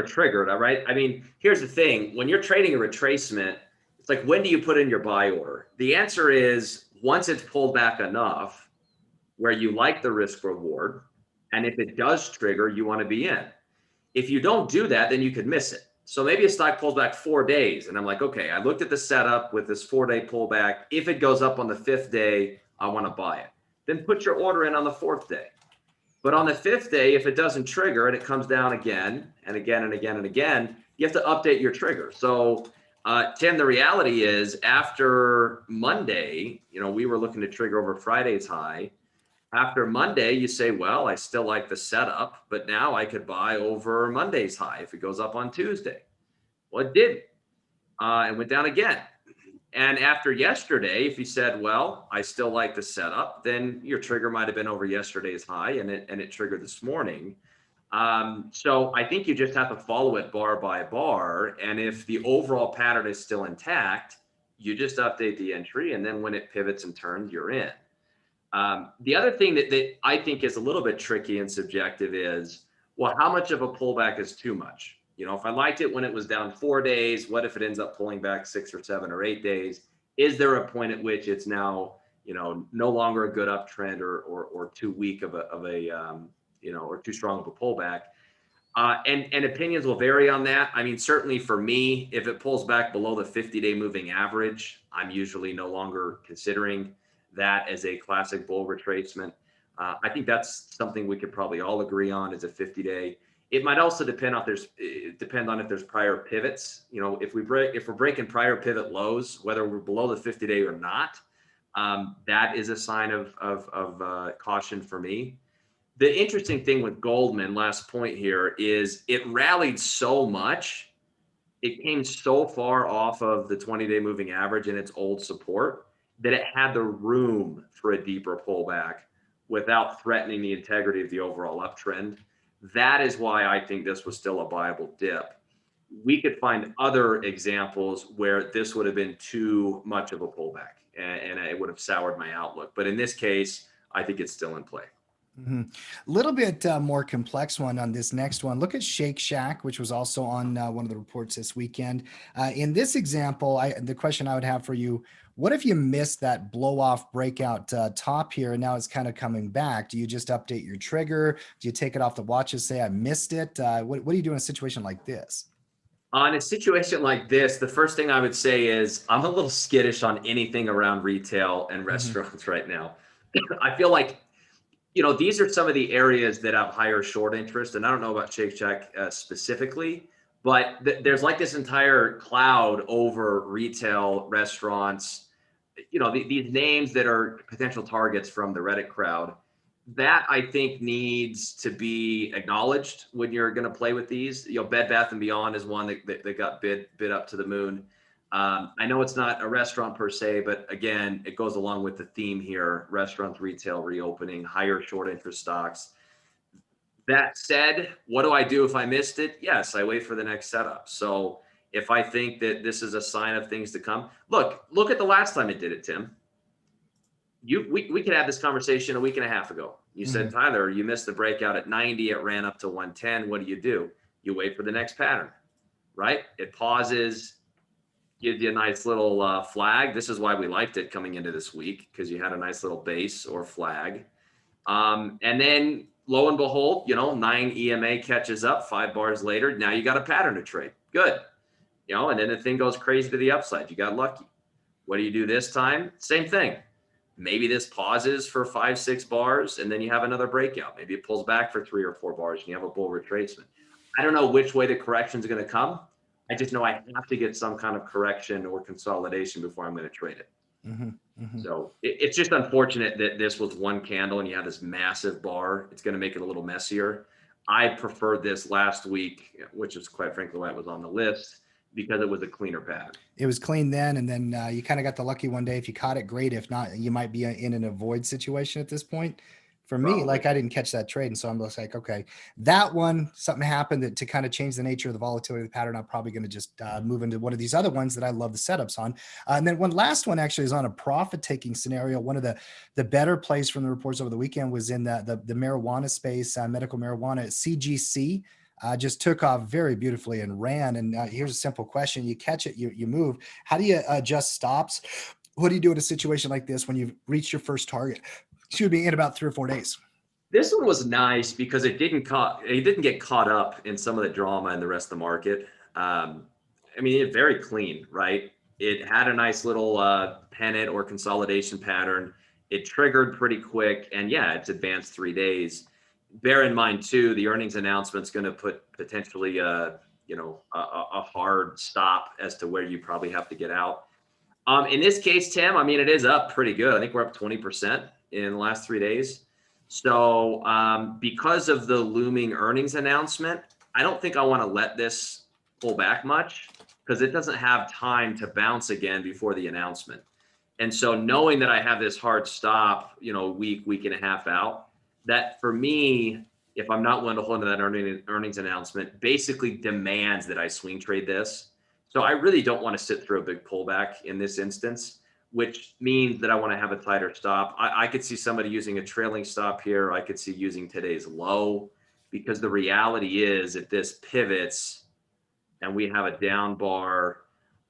triggered. All right. I mean, here's the thing. When you're trading a retracement, it's like, when do you put in your buy order? The answer is once it's pulled back enough where you like the risk reward. And if it does trigger, you want to be in. If you don't do that, then you could miss it. So maybe a stock pulls back 4 days and I'm like, okay, I looked at the setup with this 4-day pullback. If it goes up on the 5th day, I want to buy it. Then put your order in on the 4th day. But on the 5th day, if it doesn't trigger and it comes down again and again and again and again, you have to update your trigger. So Tim, the reality is after Monday, we were looking to trigger over Friday's high. After Monday, you say, well, I still like the setup, but now I could buy over Monday's high if it goes up on Tuesday. Well, it didn't. It went down again. And after yesterday, if you said, well, I still like the setup, then your trigger might have been over yesterday's high and it triggered this morning. So I think you just have to follow it bar by bar. And if the overall pattern is still intact, you just update the entry. And then when it pivots and turns, you're in. The other thing that I think is a little bit tricky and subjective is, well, how much of a pullback is too much? If I liked it when it was down 4 days, what if it ends up pulling back 6 or 7 or 8 days? Is there a point at which it's now, no longer a good uptrend or too weak of a or too strong of a pullback? And opinions will vary on that. I mean, certainly for me, if it pulls back below the 50-day moving average, I'm usually no longer considering that as a classic bull retracement. I think that's something we could probably all agree on as a 50-day. It might also depend on if there's prior pivots. If we're breaking prior pivot lows, whether we're below the 50-day or not, that is a sign of caution for me. The interesting thing with Goldman, last point here, is it rallied so much. It came so far off of the 20-day moving average and its old support that it had the room for a deeper pullback without threatening the integrity of the overall uptrend. That is why I think this was still a viable dip. We could find other examples where this would have been too much of a pullback and it would have soured my outlook. But in this case, I think it's still in play. A little bit more complex one on this next one. Look at Shake Shack, which was also on one of the reports this weekend. In this example, the question I would have for you, what if you missed that blow off breakout top here and now it's kind of coming back? Do you just update your trigger? Do you take it off the watch and say, I missed it? What do you do in a situation like this? On a situation like this, the first thing I would say is I'm a little skittish on anything around retail and restaurants right now. I feel like, these are some of the areas that have higher short interest. And I don't know about Shake Shack specifically, But there's like this entire cloud over retail, restaurants, these names that are potential targets from the Reddit crowd. That I think needs to be acknowledged when you're going to play with these. Bed Bath & Beyond is one that got bid up to the moon. I know it's not a restaurant per se, but again, it goes along with the theme here: restaurants, retail reopening, higher short interest stocks. That said, what do I do if I missed it? Yes, I wait for the next setup. So if I think that this is a sign of things to come, look at the last time it did it, Tim. We could have this conversation a week and a half ago. You said, Tyler, you missed the breakout at 90. It ran up to 110. What do? You wait for the next pattern, right? It pauses, gives you a nice little flag. This is why we liked it coming into this week, because you had a nice little base or flag. And then lo and behold, 9 EMA catches up 5 bars later. Now you got a pattern to trade. Good. And then the thing goes crazy to the upside. You got lucky. What do you do this time? Same thing. Maybe this pauses for 5-6 bars and then you have another breakout. Maybe it pulls back for 3 or 4 bars and you have a bull retracement. I don't know which way the correction is going to come. I just know I have to get some kind of correction or consolidation before I'm going to trade it. So it's just unfortunate that this was one candle and you have this massive bar. It's going to make it a little messier. I preferred this last week, which is quite frankly why it was on the list, because it was a cleaner pattern. It was clean then, and then you kind of got the lucky one day. If you caught it, great. If not, you might be in an avoid situation at this point. For me, Probably. like I didn't catch that trade, and so I'm just like, okay, that one, something happened to kind of change the nature of the volatility of the pattern. I'm probably going to just move into one of these other ones that I love the setups on. And then one last one actually is on a profit-taking scenario. One of the better plays from the reports over the weekend was in the marijuana space, medical marijuana. CGC just took off very beautifully and ran. And here's a simple question: you catch it, you move. How do you adjust stops? What do you do in a situation like this when you've reached your first target? Should be in about 3 or 4 days. This one was nice because it didn't get caught up in some of the drama in the rest of the market. It's very clean, right? It had a nice little pennant or consolidation pattern. It triggered pretty quick, and yeah, it's advanced 3 days. Bear in mind too, the earnings announcement's going to put potentially a hard stop as to where you probably have to get out. In this case, Tim, it is up pretty good. I think we're up 20% in the last 3 days. So because of the looming earnings announcement, I don't think I want to let this pull back much because it doesn't have time to bounce again before the announcement. And so knowing that I have this hard stop, week and a half out, that for me, if I'm not willing to hold to that earnings announcement, basically demands that I swing trade this. So I really don't want to sit through a big pullback in this instance, which means that I want to have a tighter stop. I could see somebody using a trailing stop here. I could see using today's low, because the reality is if this pivots and we have a down bar,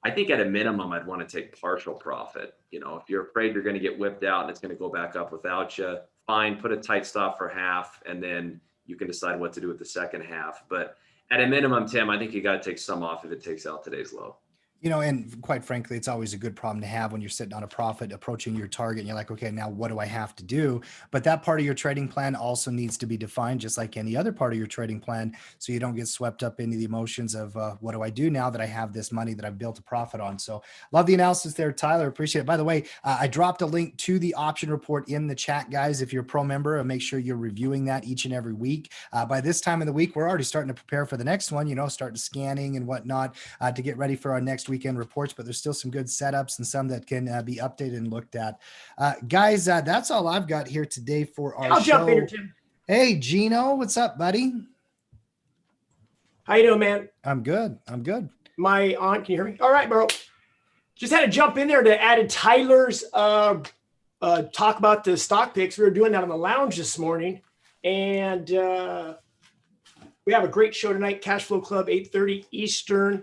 I think at a minimum, I'd want to take partial profit. If you're afraid you're going to get whipped out and it's going to go back up without you, fine, put a tight stop for half, and then you can decide what to do with the second half. But at a minimum, Tim, I think you got to take some off if it takes out today's low. And quite frankly, it's always a good problem to have when you're sitting on a profit approaching your target and you're like, okay, now what do I have to do? But that part of your trading plan also needs to be defined just like any other part of your trading plan, so you don't get swept up into the emotions of what do I do now that I have this money that I've built a profit on. So love the analysis there, Tyler. Appreciate it. By the way, I dropped a link to the option report in the chat, guys. If you're a pro member, make sure you're reviewing that each and every week. By this time of the week, we're already starting to prepare for the next one, starting scanning and whatnot to get ready for our next weekend reports, but there's still some good setups and some that can be updated and looked at. Guys, that's all I've got here today for our show. I'll jump in here, Tim. Hey, Gino, what's up, buddy? How you doing, man? I'm good. My aunt, can you hear me? All right, bro. Just had to jump in there to add Tyler's talk about the stock picks. We were doing that on the lounge this morning, and we have a great show tonight. Cash Flow Club, 8:30 Eastern.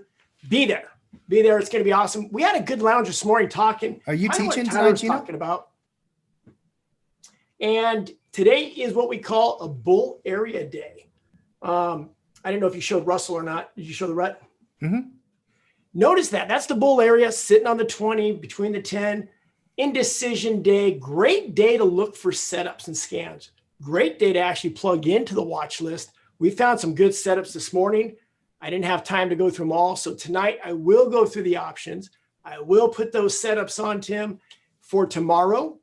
Be there. It's going to be awesome. We had a good lounge this morning talking. Are you teaching tonight, Gino? talking about. And today is what we call a bull area day. I didn't know if you showed Russell or not. Did you show the rut? Mm-hmm. Notice that's the bull area sitting on the 20, between the 10. Indecision day. Great day to look for setups and scans. Great day to actually plug into the watch list. We found some good setups this morning. I didn't have time to go through them all. So tonight I will go through the options. I will put those setups on, Tim, for tomorrow.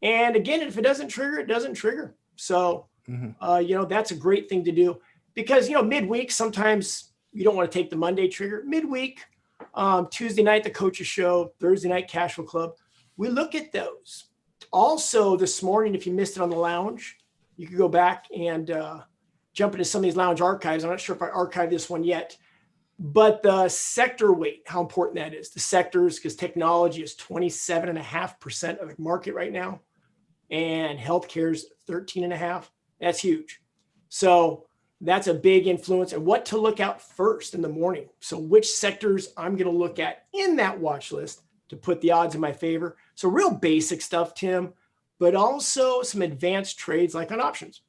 And again, if it doesn't trigger, it doesn't trigger. So, that's a great thing to do because, midweek, sometimes you don't want to take the Monday trigger. Midweek, Tuesday night, the coaches show, Thursday night, cash flow club. We look at those. Also this morning, if you missed it on the lounge, you could go back and jump into some of these lounge archives. I'm not sure if I archived this one yet, but the sector weight, how important that is. The sectors, because technology is 27.5% of the market right now, and healthcare is 13.5%. That's huge. So that's a big influence, and what to look out first in the morning. So which sectors I'm going to look at in that watch list to put the odds in my favor. So real basic stuff, Tim, but also some advanced trades like on options.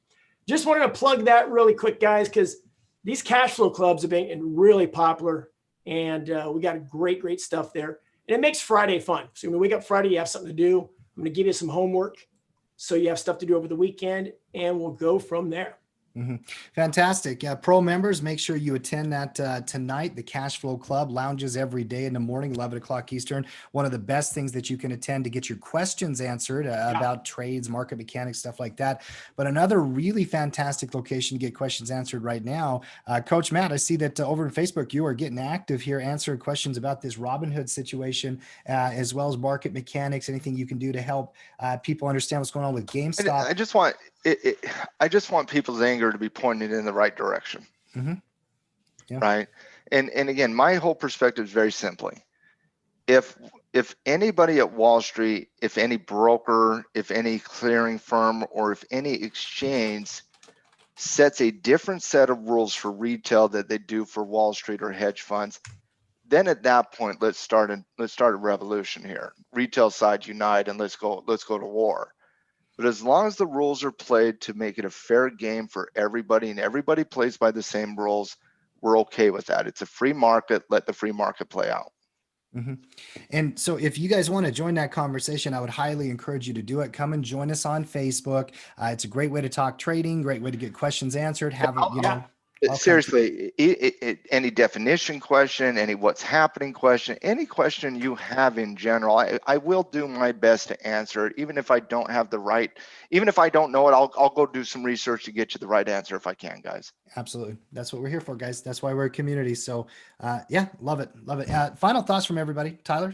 Just wanted to plug that really quick, guys, because these cash flow clubs have been really popular, and we got great stuff there. And it makes Friday fun. So when we wake up Friday, you have something to do. I'm going to give you some homework so you have stuff to do over the weekend, and we'll go from there. Fantastic. Yeah. Pro members, make sure you attend that tonight. The Cash Flow Club lounges every day in the morning, 11 o'clock Eastern. One of the best things that you can attend to get your questions answered about trades, market mechanics, stuff like that. But another really fantastic location to get questions answered right now. Coach Matt, I see that over on Facebook, you are getting active here, answering questions about this Robinhood situation, as well as market mechanics, anything you can do to help people understand what's going on with GameStop. I just want people's anger to be pointed in the right direction. Right. And again, my whole perspective is very simply, if anybody at Wall Street, if any broker, if any clearing firm, or if any exchange sets a different set of rules for retail that they do for Wall Street or hedge funds, then at that point, let's start a revolution here. Retail side unite, and let's go to war. But as long as the rules are played to make it a fair game for everybody, and everybody plays by the same rules, we're okay with that. It's a free market. Let the free market play out. And so if you guys want to join that conversation, I would highly encourage you to do it. Come and join us on Facebook. It's a great way to talk trading, great way to get questions answered. Seriously, any definition question, any what's happening question, any question you have in general, I will do my best to answer it, even if I don't have the right, even if I don't know it, I'll go do some research to get you the right answer if I can, guys. Absolutely. That's what we're here for, guys. That's why we're a community. So yeah, love it. Love it. Final thoughts from everybody. Tyler,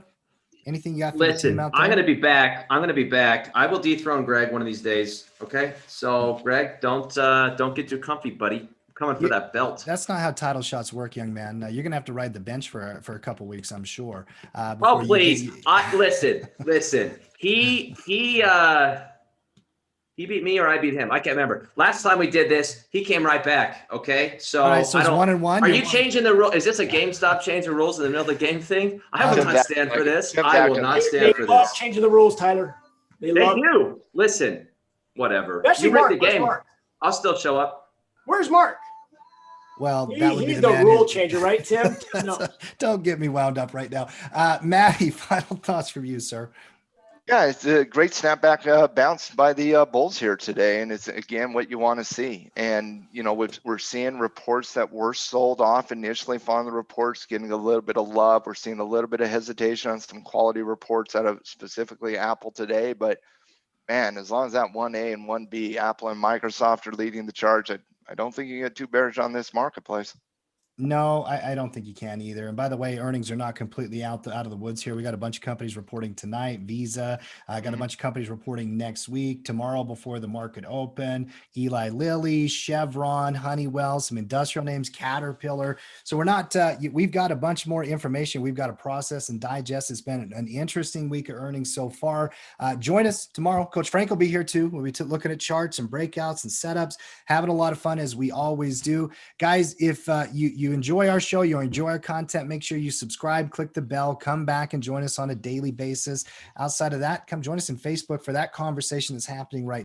anything you got? Listen, I'm going to be back. I will dethrone Greg one of these days. Okay. So Greg, don't get too comfy, buddy. Coming for that belt. That's not how title shots work, young man. You're gonna have to ride the bench for a couple weeks, I'm sure. Oh please, listen. He beat me or I beat him. I can't remember. Last time we did this, he came right back. Okay, so all right, so it's 1-1. Are you changing the rule? Is this a GameStop change the rules in the middle of the game thing? I will not stand for this. I will not stand for this. Changing the rules, Tyler. They do. Listen, whatever. You rigged the game. I'll still show up. Where's Mark? Well, that would be the rule changer, right, Tim? No. Don't get me wound up right now. Matty, final thoughts from you, sir. Yeah, it's a great snapback bounce by the Bulls here today, and it's again what you want to see. And we're seeing reports that were sold off initially, following the reports getting a little bit of love. We're seeing a little bit of hesitation on some quality reports out of specifically Apple today. But man, as long as that 1A and 1B, Apple and Microsoft are leading the charge, I don't think you get too bearish on this marketplace. No, I don't think you can either. And by the way, earnings are not completely out of the woods here. We got a bunch of companies reporting tonight. Visa, got a bunch of companies reporting next week, tomorrow before the market open. Eli Lilly, Chevron, Honeywell, some industrial names, Caterpillar. So we're not, we've got a bunch more information we've got to process and digest. It's been an interesting week of earnings so far. Join us tomorrow. Coach Frank will be here too. We'll be looking at charts and breakouts and setups, having a lot of fun as we always do. Guys, if you enjoy our show, you enjoy our content, make sure you subscribe, click the bell, come back and join us on a daily basis. Outside of that, come join us in Facebook for that conversation that's happening right